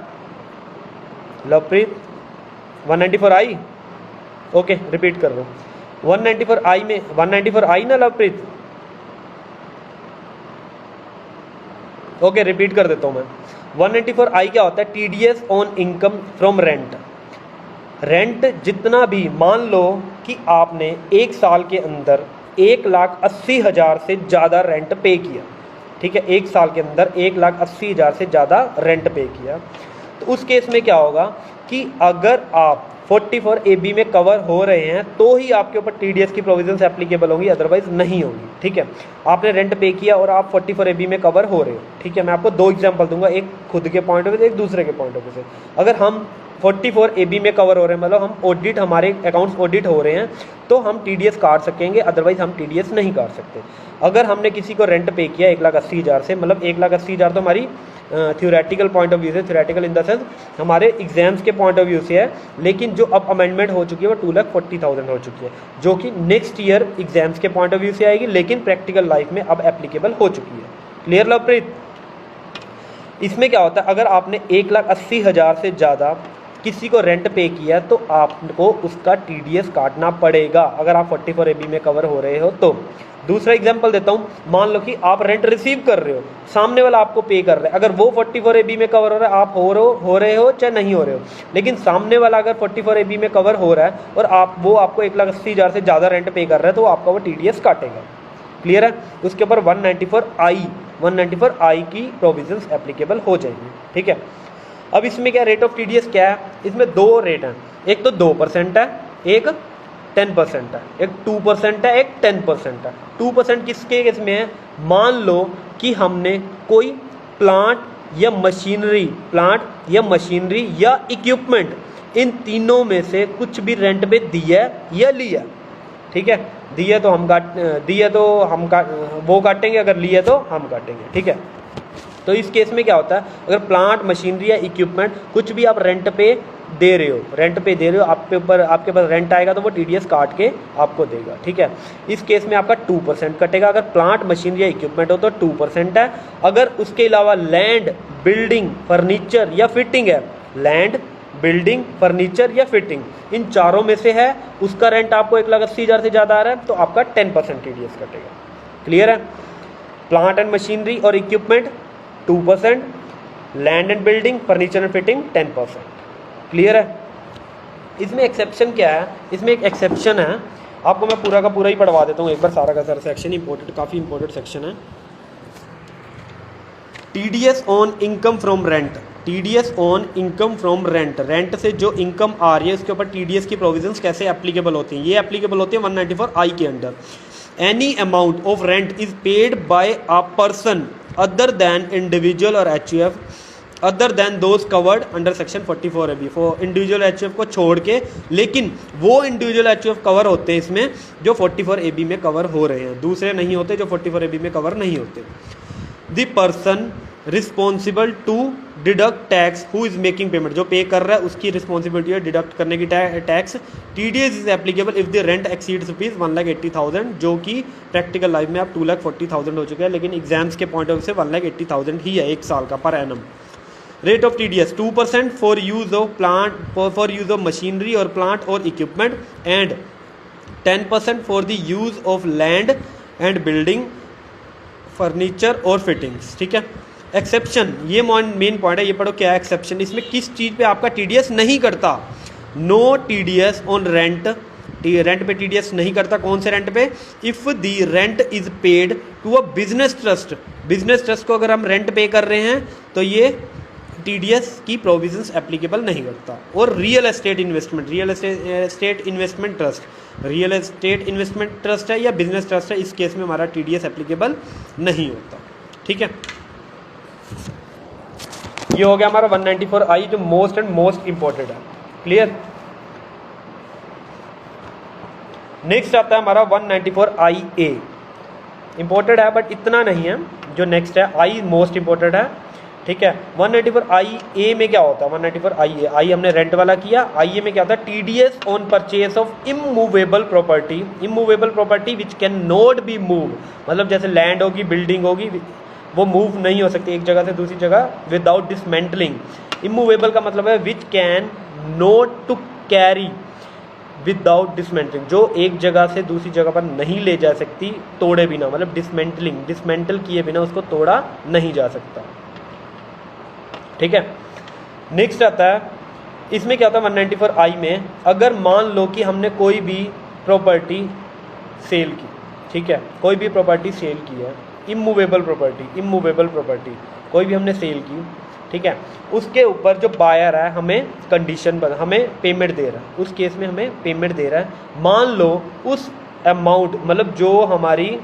लवप्रीत, 194I, ओके रिपीट कर रहा हूँ, 194I में 194I ना लवप्रीत, ओके रिपीट कर देता हूँ मैं। 194I क्या होता है? TDS on income from rent. Rent जितना भी, मान लो कि आपने 1 साल के अंदर 1,80,000 से ज़्यादा रेंट पे किया, ठीक है, 1 साल के अंदर 1,80,000 से ज़्यादा रेंट पे किया, तो उस केस में क्या होगा कि अगर आप 44AB में कवर हो रहे हैं तो ही आपके ऊपर TDS की प्रोविजंस एप्लीकेबल होंगी, अदरवाइज नहीं होंगी। ठीक है, आपने रेंट पे किया और आप 44AB में कवर हो रहे हो, ठीक है, मैं आपको 2 एग्जांपल दूंगा, एक खुद के पॉइंट ऑफ व्यू से, एक दूसरे के पॉइंट ऑफ व्यू से। अगर हम 44AB में कवर हो रहे हैं, मतलब हम ऑडिट, हमारे अकाउंट्स ऑडिट हो रहे हैं, तो हम TDS काट सकेंगे, अदरवाइज हम TDS नहीं काट सकते। अगर हमने किसी को रेंट पे किया 1,80,000 से, मतलब 1,80,000 तो हमारी थ्योरेटिकल पॉइंट ऑफ व्यू से, थ्योरेटिकल इन द सेंस हमारे एग्जाम्स के पॉइंट ऑफ व्यू से है, लेकिन जो अब अमेंडमेंट हो चुकी है वो 2,40,000 हो चुकी है, जो कि नेक्स्ट ईयर एग्जाम्स के पॉइंट ऑफ व्यू से आएगी, लेकिन प्रैक्टिकल लाइफ में अब एप्लीकेबल हो चुकी है। क्लियर लवप्रीत? इसमें क्या होता है, अगर आपने 1,80,000 से ज़्यादा किसी को रेंट पे किया तो आपको उसका TDS काटना पड़ेगा, अगर आप 44AB में कवर हो रहे हो तो। दूसरा एग्जांपल देता हूँ, मान लो कि आप रेंट रिसीव कर रहे हो, सामने वाला आपको पे कर रहा है, अगर वो 44AB में कवर हो रहा है, आप हो रहे हो चाहे नहीं हो रहे हो, लेकिन सामने वाला अगर 44AB में कवर हो रहा है और वो आपको 1,80,000 से ज़्यादा रेंट पे कर रहा है, तो आपका वो TDS काटेगा। क्लियर है? उसके ऊपर 194I की प्रोविजंस एप्लीकेबल हो जाएंगी। ठीक है, अब इसमें क्या रेट ऑफ TDS क्या है, इसमें 2 रेट हैं, एक तो 2% है, एक 10% है, एक 2% है, एक 10% है। 2% किसके केस में है, मान लो कि हमने कोई प्लांट या मशीनरी या इक्विपमेंट, इन तीनों में से कुछ भी रेंट पे दिया या लिया। ठीक है, दिए तो हम वो काटेंगे, अगर लिए तो हम काटेंगे। ठीक है, तो इस केस में क्या होता है, अगर प्लांट, मशीनरी या इक्विपमेंट कुछ भी आप रेंट पे दे रहे हो, आपके पास रेंट आएगा तो वो TDS काट के आपको देगा। ठीक है, इस केस में आपका 2% कटेगा, अगर प्लांट, मशीनरी या इक्विपमेंट हो तो 2% है। अगर उसके अलावा लैंड, बिल्डिंग, फर्नीचर या फिटिंग है, लैंड, बिल्डिंग, फर्नीचर या फिटिंग, इन चारों में से है, उसका रेंट आपको 1,80,000 से ज़्यादा आ रहा है, तो आपका 10% TDS कटेगा। क्लियर है? प्लांट एंड मशीनरी और equipment 2%, land and building, furniture and fitting 10%। Clear है? इसमें एक्सेप्शन क्या है, इसमें एक एक्सेप्शन है, आपको मैं पूरा का पूरा ही पढ़वा देता हूँ एक बार, सारा का सारा सेक्शन इंपॉर्टेंट, काफ़ी इंपॉर्टेंट सेक्शन है। TDS on income from rent, TDS on income from rent, rent से जो इनकम आ रही है उसके ऊपर टीडीएस की प्रोविजंस कैसे एप्लीकेबल होती हैं, ये एप्लीकेबल होती है 194I के under. Any amount of rent is paid by a person other than individual और HUF other than those covered under section 44AB, for individual HUF को छोड़ के, लेकिन वो इंडिविजुअल एचयूएफ कवर होते हैं इसमें जो 44AB में कवर हो रहे हैं, दूसरे नहीं होते जो 44AB में कवर नहीं होते। The person responsible to deduct tax who is making payment, जो पे कर रहा है उसकी रिस्पॉन्सिबिलिटी है डिडक्ट करने की tax. TDS is applicable if the rent exceeds rupees 1,80,000, जो कि प्रैक्टिकल लाइफ में आप 2,40,000 हो चुके हैं, लेकिन एग्जाम्स के पॉइंट ऑफ व्यू से 1,80,000 ही है एक साल का per annum. Rate of TDS 2% for use of plant, for use of machinery और प्लांट और equipment, and 10% for the use of land and building, furniture और फिटिंग्स। ठीक है, एक्सेप्शन, ये मेन पॉइंट है, ये पढ़ो क्या है एक्सेप्शन, इसमें किस चीज़ पे आपका टीडीएस नहीं करता। No TDS on rent, rent पे टीडीएस नहीं करता, कौन से रेंट पे, if the rent is paid to a business trust, business trust को अगर हम रेंट पे कर रहे हैं तो ये टीडीएस की प्रोविजंस एप्लीकेबल नहीं करता। और real estate investment, real estate investment trust, real estate investment trust है या बिजनेस ट्रस्ट है, इस केस में हमारा टीडीएस एप्लीकेबल नहीं होता। ठीक है, ये हो गया हमारा 194I जो मोस्ट एंड मोस्ट इंपॉर्टेंट है। क्लियर। नेक्स्ट आता है हमारा 194IA, इंपॉर्टेंट है बट इतना नहीं है। जो नेक्स्ट है I मोस्ट इंपॉर्टेंट है। ठीक है, 194IA में क्या होता है, 194IA, आई हमने रेंट वाला किया, IA में क्या होता है, TDS on purchase of immovable property, immovable property which can not be move, मतलब जैसे लैंड होगी, बिल्डिंग होगी, वो मूव नहीं हो सकती एक जगह से दूसरी जगह विदाउट डिसमेंटलिंग। इमूवेबल का मतलब है which can not to carry without dismantling, जो एक जगह से दूसरी जगह पर नहीं ले जा सकती तोड़े बिना, मतलब डिसमेंटलिंग, डिसमेंटल किए बिना उसको तोड़ा नहीं जा सकता। ठीक है, नेक्स्ट आता है, इसमें क्या होता है 194I में, अगर मान लो कि हमने कोई भी प्रॉपर्टी सेल की, ठीक है, कोई भी प्रॉपर्टी सेल की है, इमूवेबल प्रॉपर्टी, इमूवेबल प्रॉपर्टी कोई भी हमने सेल की, ठीक है, उसके ऊपर जो बायर है हमें कंडीशन पर हमें पेमेंट दे रहा है, उस केस में हमें पेमेंट दे रहा है। मान लो उस अमाउंट, मतलब जो हमारी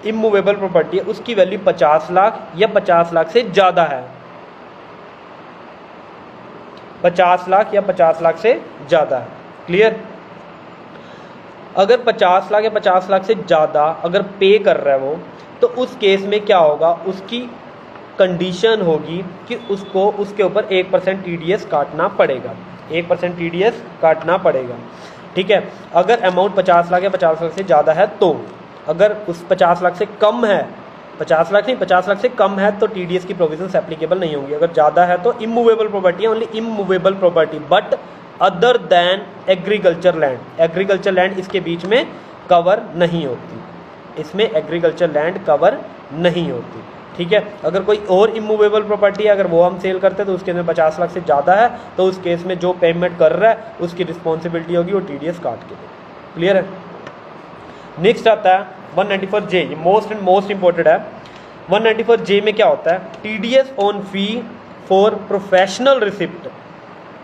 इमूवेबल प्रॉपर्टी है उसकी वैल्यू 50 लाख या 50 लाख से ज़्यादा है, 50 लाख या 50 लाख से ज़्यादा है। क्लियर। अगर 50 लाख या 50 लाख से ज़्यादा अगर पे कर रहा है वो, तो उस केस में क्या होगा, उसकी कंडीशन होगी कि उसको उसके ऊपर 1% टीडीएस काटना पड़ेगा, 1% टीडीएस काटना पड़ेगा। ठीक है, अगर अमाउंट 50 लाख या 50 लाख से ज़्यादा है तो, अगर उस 50 लाख से कम है, 50 लाख नहीं 50 लाख से कम है तो टीडीएस की प्रोविजंस एप्लीकेबल नहीं होंगी। अगर ज़्यादा है तो इमूवेबल प्रॉपर्टी है, only immovable property but other than agriculture land, agriculture land इसके बीच में कवर नहीं होती, इसमें एग्रीकल्चर लैंड कवर नहीं होती। ठीक है, अगर कोई और इमूवेबल प्रॉपर्टी है, अगर वो हम सेल करते हैं तो उसके अंदर 50 लाख से ज़्यादा है तो उस केस में जो पेमेंट कर रहा है उसकी रिस्पॉन्सिबिलिटी होगी वो टीडीएस काट के दे। क्लियर है। नेक्स्ट आता है 194J, ये मोस्ट एंड मोस्ट इंपॉर्टेंट है। 194J में क्या होता है, TDS on fee for professional receipt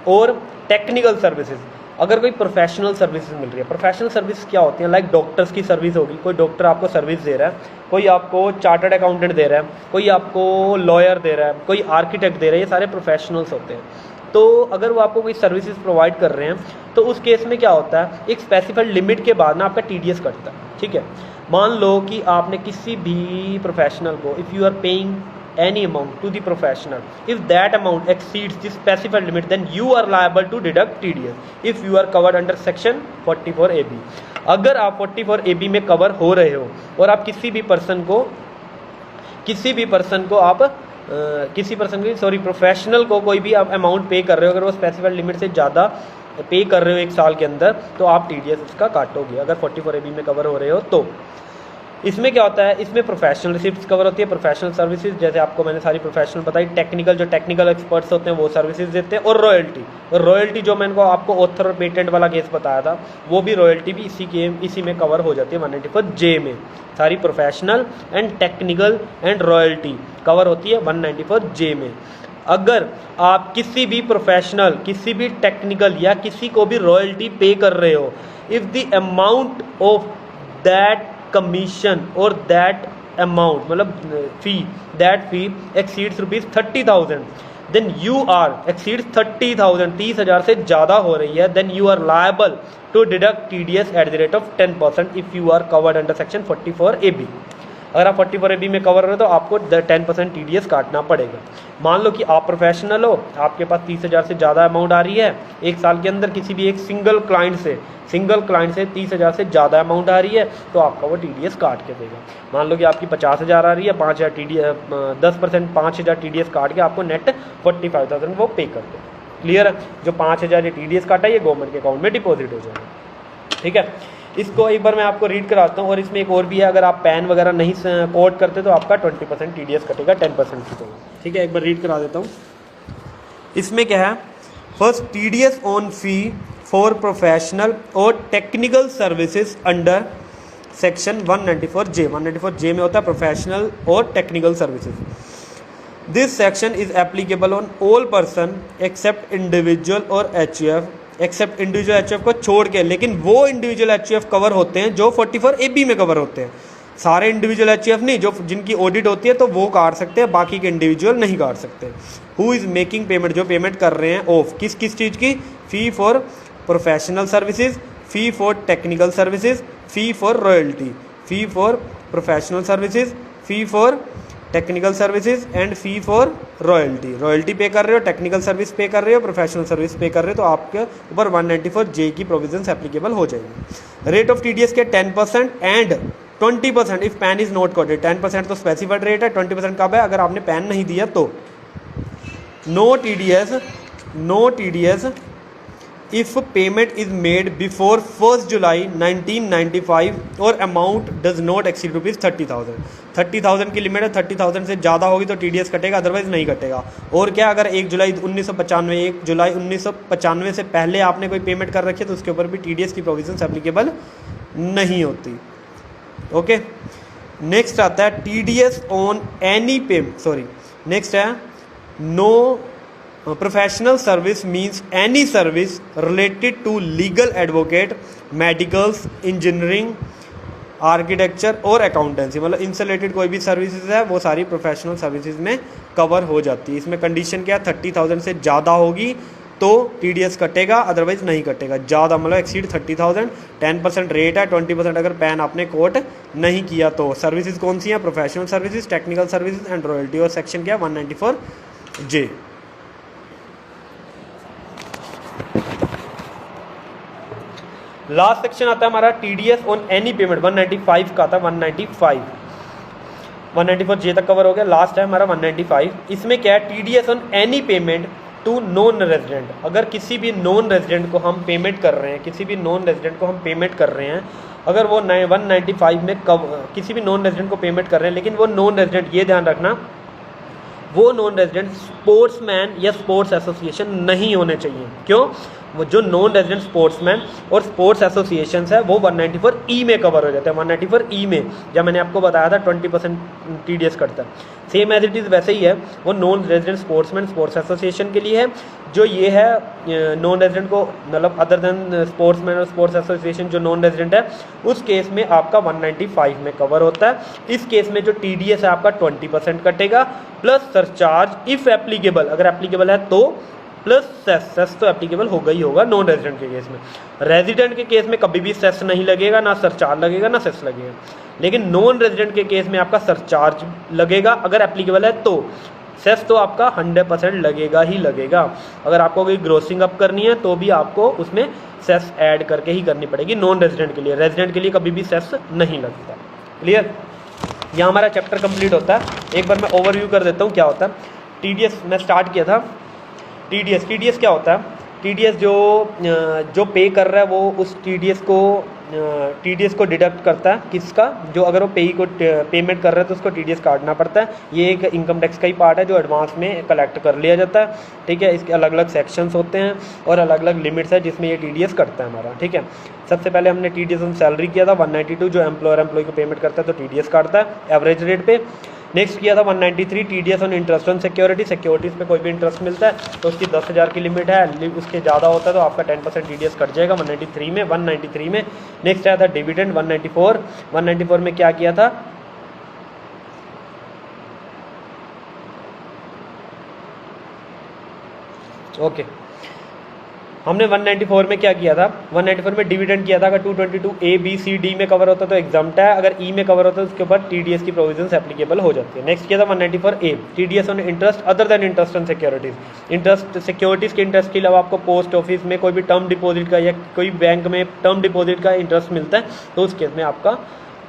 और टेक्निकल सर्विसेज। अगर कोई प्रोफेशनल सर्विसेज मिल रही है, प्रोफेशनल सर्विस क्या होती है, लाइक डॉक्टर्स की सर्विस होगी, कोई डॉक्टर आपको सर्विस दे रहा है, कोई आपको चार्टर्ड अकाउंटेंट दे रहा है, कोई आपको लॉयर दे रहा है, कोई आर्किटेक्ट दे रहा है, ये सारे प्रोफेशनल्स होते हैं। तो अगर वो आपको कोई सर्विसेज प्रोवाइड कर रहे हैं तो उस केस में क्या होता है, एक स्पेसिफाइड लिमिट के बाद ना आपका टीडीएस कटता है। ठीक है, मान लो कि आपने किसी भी प्रोफेशनल को, if you are paying any amount to the professional, if that amount exceeds the specified limit then you are liable to deduct TDS if you are covered under section 44AB। अगर आप 44AB में cover हो रहे हो और आप किसी भी पर्सन को आप प्रोफेशनल को कोई भी आप अमाउंट पे कर रहे हो, अगर वो स्पेसिफाइड लिमिट से ज़्यादा पे कर रहे हो एक साल के अंदर, तो आप TDS उसका काटोगे अगर 44AB में कवर हो रहे हो तो। इसमें क्या होता है, इसमें प्रोफेशनल रिसिप्ट कवर होती है, प्रोफेशनल सर्विसेज जैसे आपको मैंने सारी प्रोफेशनल बताई, टेक्निकल जो टेक्निकल एक्सपर्ट्स होते हैं वो सर्विसेज देते हैं, और रॉयल्टी जो मैंने आपको ऑथर और पेटेंट वाला केस बताया था वो भी रॉयल्टी भी इसी में कवर हो जाती है 194J में। सारी professional and technical and royalty cover होती है 194J में। अगर आप किसी भी प्रोफेशनल, किसी भी टेक्निकल या किसी को भी रॉयल्टी पे कर रहे हो, if the amount of that commission और दैट अमाउंट मतलब that fee exceeds ₹30,000, then you are exceeds 30,000, 30,000 से ज़्यादा हो रही है, then you are liable to deduct TDS at the rate of 10% if you are covered under section 44AB। अगर आप 44AB में कवर हो तो आपको 10% TDS काटना पड़ेगा। मान लो कि आप प्रोफेशनल हो, आपके पास 30,000 से ज़्यादा अमाउंट आ रही है एक साल के अंदर, किसी भी एक सिंगल क्लाइंट से 30,000 से ज़्यादा अमाउंट आ रही है तो आपका वो TDS काट के देगा। मान लो कि आपकी 50,000 आ रही है, 5,000 TDS 10% 5,000 TDS काट के आपको नेट 45,000 वो पे कर दे। क्लियर है? जो 5,000 ये TDS काटा ये गवर्नमेंट के अकाउंट में डिपॉजिट हो जाएगा। ठीक है, इसको एक बार मैं आपको रीड कराता हूँ। और इसमें एक और भी है, अगर आप पैन वगैरह नहीं कोड करते तो आपका 20% TDS कटेगा, 10% की जगह। ठीक है, एक बार रीड करा देता हूँ। इसमें क्या है, first TDS on fee for professional और technical services under section 194J। 194J में होता है प्रोफेशनल और technical services. This section is applicable on all person except individual और HUF, एक्सेप्ट इंडिविजुअल HUF को छोड़ के, लेकिन वो इंडिविजुअल HUF कवर होते हैं जो 44AB में कवर होते हैं। सारे इंडिविजुअल HUF नहीं, जो जिनकी ऑडिट होती है तो वो काट सकते हैं, बाकी के इंडिविजुअल नहीं काट सकते। हु इज़ मेकिंग पेमेंट, जो पेमेंट कर रहे हैं ऑफ किस किस चीज़ की, फ़ी for professional services, fee for technical services, fee for royalty, fee for professional services, fee for technical services and fee for royalty. Royalty पे कर रहे हो, टेक्निकल सर्विस पे कर रहे हो, प्रोफेशनल सर्विस पे कर रहे हो तो आपके ऊपर 194J की प्रोविजंस एप्लीकेबल हो जाएगी। रेट ऑफ TDS के 10% and 20% if pan is not coded. 10% तो स्पेसिफाइड रेट है, 20% कब है, अगर आपने पैन नहीं दिया तो। No TDS if payment is made before 1st July 1995 और amount does not exceed ₹30,000। 30,000 की लिमिट है, 30,000 से ज़्यादा होगी तो TDS कटेगा, अदरवाइज नहीं कटेगा। और क्या, अगर 1 जुलाई 1995 से पहले आपने कोई पेमेंट कर रखी है तो उसके ऊपर भी TDS की प्रोविजंस एप्लीकेबल नहीं होती। ओके, नेक्स्ट आता है TDS ऑन एनी नेक्स्ट है no professional service means any service related to legal advocate, medicals, engineering, architecture और अकाउंटेंसी। मतलब इनसे रिलेटेड कोई भी सर्विसेज है वो सारी प्रोफेशनल सर्विसेज में कवर हो जाती है। इसमें कंडीशन क्या है, 30,000 से ज़्यादा होगी तो TDS कटेगा, अदरवाइज नहीं कटेगा। ज़्यादा मतलब एक्सीड 30,000, 10% रेट है, 20% अगर पैन आपने कोट नहीं किया तो। सर्विसेज कौन सी हैं, professional services, technical services and royalty. और सेक्शन क्या है 194J। लास्ट सेक्शन आता है हमारा TDS ऑन एनी पेमेंट। 195 का था, 194J तक कवर हो गया। लास्ट है हमारा 195। इसमें क्या है, TDS on any payment to non resident. अगर किसी भी नॉन रेजिडेंट को हम पेमेंट कर रहे हैं, अगर वो 195 में किसी भी नॉन रेजिडेंट को पेमेंट कर रहे हैं, लेकिन वो नॉन रेजिडेंट, ये ध्यान रखना, वो नॉन रेजिडेंट स्पोर्ट्समैन या स्पोर्ट्स एसोसिएशन नहीं होने चाहिए। क्यों? वो जो नॉन रेजिडेंट स्पोर्ट्समैन और स्पोर्ट्स एसोसिएशन है वो 194E में कवर हो जाते हैं। 194E में जब मैंने आपको बताया था 20% TDS कटता है, सेम एज इट इज़ वैसे ही है। वो non resident sportsman sports association के लिए है। जो ये है नॉन रेजिडेंट को, मतलब अदर देन स्पोर्ट्समैन और स्पोर्ट्स एसोसिएशन जो नॉन रेजिडेंट है, उस केस में आपका 195 में कवर होता है। इस केस में जो TDS है आपका 20% कटेगा प्लस सरचार्ज इफ एप्लीकेबल, अगर एप्लीकेबल है तो, प्लस सेस तो एप्लीकेबल होगा ही होगा नॉन रेजिडेंट के केस में। रेजिडेंट के केस में कभी भी सेस नहीं लगेगा, ना सरचार्ज लगेगा, ना सेस लगेगा। लेकिन नॉन रेजिडेंट के केस में आपका सरचार्ज लगेगा अगर एप्लीकेबल है तो। सेस तो आपका 100% लगेगा ही लगेगा। अगर आपको कोई ग्रोसिंग अप करनी है तो भी आपको उसमें सेस ऐड करके ही करनी पड़ेगी नॉन रेजिडेंट के लिए। रेजिडेंट के लिए कभी भी सेस नहीं लगता। क्लियर? यहाँ हमारा चैप्टर कंप्लीट होता है। एक बार मैं ओवरव्यू कर देता हूँ क्या होता है। TDS मैं स्टार्ट किया था। TDS क्या होता है? TDS जो पे कर रहा है वो उस TDS को TDS को डिडक्ट करता है, किसका, जो अगर वो पेमेंट कर रहा है तो उसको TDS काटना पड़ता है। ये एक इनकम टैक्स का ही पार्ट है जो एडवांस में कलेक्ट कर लिया जाता है, ठीक है। इसके अलग अलग सेक्शंस होते हैं और अलग अलग लिमिट्स है जिसमें ये TDS कटता है हमारा, ठीक है। सबसे पहले हमने TDS ऑन सैलरी किया था 192, जो एम्प्लॉय को पेमेंट करता है तो TDS काटता है एवरेज रेट पे। नेक्स्ट किया था 193 TDS on interest on securities पे कोई भी इंटरेस्ट मिलता है तो उसकी 10,000 की लिमिट है, उसके ज़्यादा होता है तो आपका 10% TDS कट जाएगा 193 में। नेक्स्ट आया था डिविडेंड 194 में क्या किया था, ओके हमने 194 में क्या किया था, 194 में डिविडेंड किया था। अगर 222 A B C D में कवर होता है तो एग्जाम्प्ट है, अगर E में कवर होता है तो उसके ऊपर TDS की प्रोविजंस एप्लीकेबल हो जाती है। नेक्स्ट किया था 194 A TDS on interest other than interest on securities. Interest securities के इंटरेस्ट के अलावा आपको पोस्ट ऑफिस में कोई भी टर्म डिपॉजिट का या कोई बैंक में टर्म डिपॉजिट का इंटरेस्ट मिलता है तो उस केस में आपका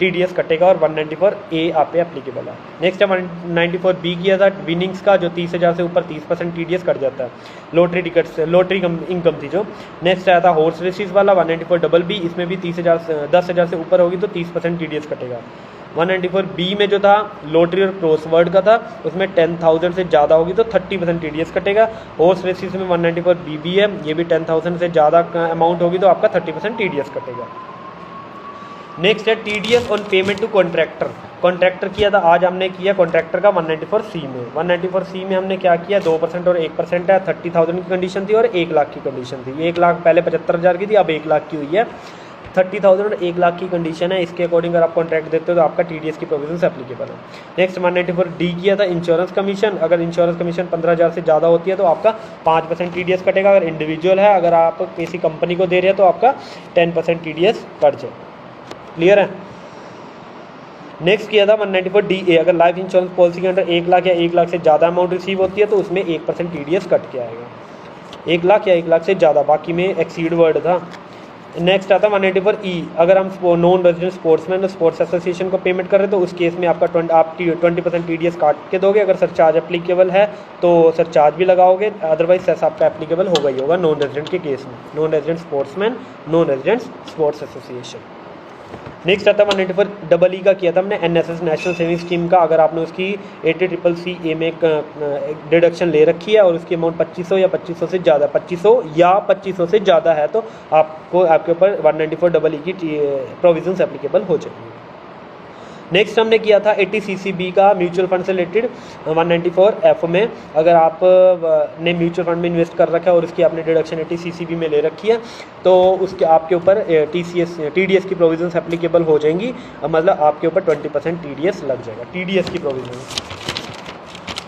TDS कटेगा और 194 A आप पे एप्लीकेबल है। नेक्स्ट है 194 B किया था विनिंग्स का, जो 30,000 से ऊपर 30% TDS कट जाता है। लॉटरी टिकट से लॉटरी इनकम थी जो। नेक्स्ट आया था हॉर्स रेसिस वाला 194 B, इसमें भी 10,000 से ऊपर होगी तो 30% TDS कटेगा। 194 B में जो था लॉटरी और क्रॉसवर्ड का था, उसमें 10,000 से ज़्यादा होगी तो 30% TDS कटेगा। हॉर्स रेसिस में 194 B भी है, ये भी 10,000 से ज़्यादा अमाउंट होगी तो आपका 30% TDS कटेगा। नेक्स्ट है TDS on payment to contractor किया था आज हमने किया कॉन्ट्रैक्टर का 194 C में। 194 C में हमने क्या किया, 2% और 1% है। 30,000 की कंडीशन थी और 1 लाख की कंडीशन थी। 1 लाख पहले 75,000 की थी, अब 1 लाख की हुई है। 30,000 और 1 लाख की कंडीशन है, इसके अकॉर्डिंग अगर आप कॉन्ट्रैक्ट देते हो तो आपका TDS की प्रोविजन एप्लीकेबल है। नेक्स्ट 194 D किया था इंश्योरेंस कमीशन। अगर इंश्योरेंस कमीशन 15,000 से ज़्यादा होती है तो आपका 5% TDS कटेगा। अगर इंडिविजुअल है, अगर आप किसी कंपनी को दे रहे हैं तो आपका 10% TDS कट जाए। क्लियर है। नेक्स्ट किया था 194 DA, अगर लाइफ इंश्योरेंस पॉलिसी के अंदर 1 लाख या 1 लाख से ज़्यादा अमाउंट रिसीव होती है तो उसमें 1% TDS कट के आएगा। 1 लाख या 1 लाख से ज़्यादा, बाकी में एक्सीड वर्ड था। नेक्स्ट आता 194 E, अगर हम non resident sportsman sports association को पेमेंट कर रहे हैं तो उस केस में आपका 20% TDS काट के दोगे। अगर सरचार्ज एप्लीकेबल है तो सरचार्ज भी लगाओगे, अदरवाइज सेस आपका एप्लीकेबल होगा ही होगा नॉन रेजिडेंट के केस में। Non resident sportsman, non resident sports association. Next आता है 194 EE का किया था हमने NSS नेशनल सेविंग स्कीम का। अगर आपने उसकी 80CCC में डिडक्शन ले रखी है और उसकी अमाउंट 2500 या 2500 से ज़्यादा 2500 से ज़्यादा है तो आपको आपके ऊपर 194 EE की प्रोविजंस एप्लीकेबल हो जाएगी। नेक्स्ट हमने किया था 80CCB का म्यूचुअल फंड से रिलेटेड 194 F में। अगर आप ने म्यूचुअल फंड में इन्वेस्ट कर रखा है और उसकी आपने डिडक्शन 80CCB में ले रखी है तो उसके आपके ऊपर TDS की प्रोविजंस एप्लीकेबल हो जाएंगी, मतलब आपके ऊपर 20% TDS लग जाएगा, TDS की प्रोविजंस।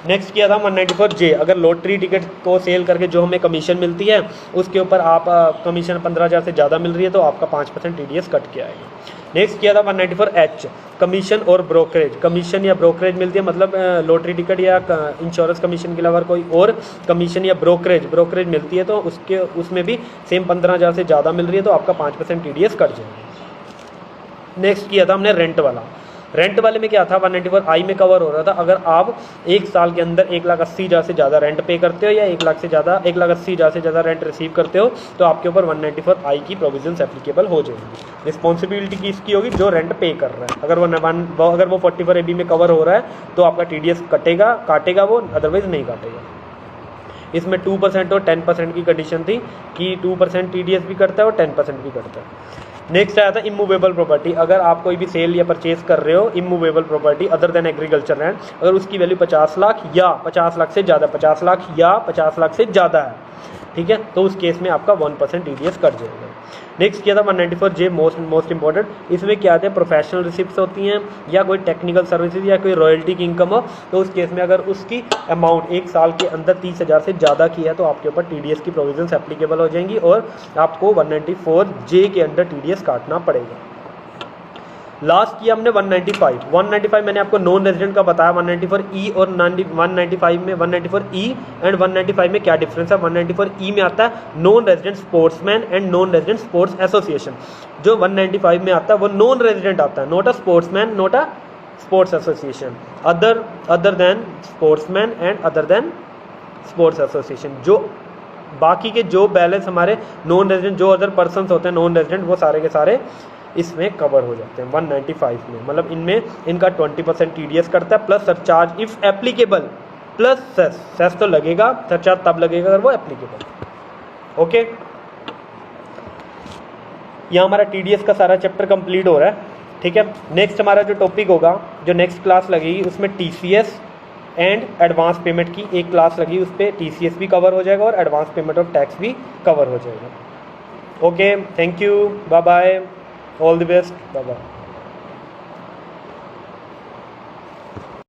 नेक्स्ट किया था 194 J, अगर लॉटरी टिकट को सेल करके जो हमें कमीशन मिलती है उसके ऊपर आप कमीशन 15,000 से ज़्यादा मिल रही है तो आपका 5% TDS कट के आएगा। नेक्स्ट किया था 194 H, कमीशन और ब्रोकरेज। कमीशन या ब्रोकरेज मिलती है, मतलब लॉटरी टिकट या इंश्योरेंस कमीशन के अलावा कोई और कमीशन या ब्रोकरेज मिलती है तो उसमें भी सेम 15,000 से ज़्यादा मिल रही है तो आपका 5% TDS कट जाएगा। नेक्स्ट किया था हमने रेंट वाले में क्या था, 194 I में कवर हो रहा था। अगर आप 1 साल के अंदर 1,80,000 से ज़्यादा रेंट पे करते हो या 1,80,000 से ज़्यादा रेंट रिसीव करते हो तो आपके ऊपर 194 I की प्रोविजंस एप्लीकेबल हो जाएगी। रिस्पॉन्सिबिलिटी किसकी होगी, जो रेंट पे कर रहा है। अगर वो 44 AB में कवर हो रहा है तो आपका TDS काटेगा वो, अदरवाइज नहीं काटेगा। इसमें 2% और 10% की कंडीशन थी कि 2% TDS भी करता है और 10% भी करता है। नेक्स्ट आया था इमूवेबल प्रॉपर्टी। अगर आप कोई भी सेल या परचेज कर रहे हो immovable property other than agriculture land, अगर उसकी वैल्यू 50 लाख या 50 लाख से ज़्यादा 50 लाख या 50 लाख से ज़्यादा है, ठीक है, तो उस केस में आपका 1% TDS कट जाएगा। नेक्स्ट किया था 194 J, मोस्ट इंपॉर्टेंट। इसमें क्या आते हैं, प्रोफेशनल रिसिप्ट्स होती हैं या कोई टेक्निकल सर्विसेज या कोई रॉयल्टी की इनकम हो तो उस केस में अगर उसकी अमाउंट 1 साल के अंदर 30,000 से ज़्यादा की है तो आपके ऊपर TDS की प्रोविजंस एप्लीकेबल हो जाएंगी और आपको 194 J के अंदर TDS काटना पड़ेगा। लास्ट किया हमने 195 मैंने आपको नॉन रेजिडेंट का बताया। 194 E और 195 में 194 E एंड 195 में क्या डिफरेंस है। 194 E में आता है non resident sportsman and non resident sports association. जो 195 में आता है वो नॉन रेजिडेंट आता है, not a sportsman, not a sports association, other than sportsman and other than sports association. जो बाकी के जो बैलेंस हमारे नॉन रेजिडेंट जो अदर पर्सनस होते हैं नॉन रेजिडेंट वो सारे के सारे इसमें कवर हो जाते हैं 195 में, मतलब इनमें इनका 20% TDS करता है plus surcharge if applicable plus cess. Cess तो लगेगा, सरचार्ज तब लगेगा अगर वो एप्लीकेबल। ओके, यहाँ हमारा TDS का सारा चैप्टर कंप्लीट हो रहा है। ठीक है, नेक्स्ट हमारा जो टॉपिक होगा, जो नेक्स्ट क्लास लगेगी उसमें TCS एंड एडवांस पेमेंट की एक क्लास लगी, उस पर TCS भी कवर हो जाएगा और एडवांस पेमेंट ऑफ टैक्स भी कवर हो जाएगा। Okay, thank you, bye bye, all the best, bye bye.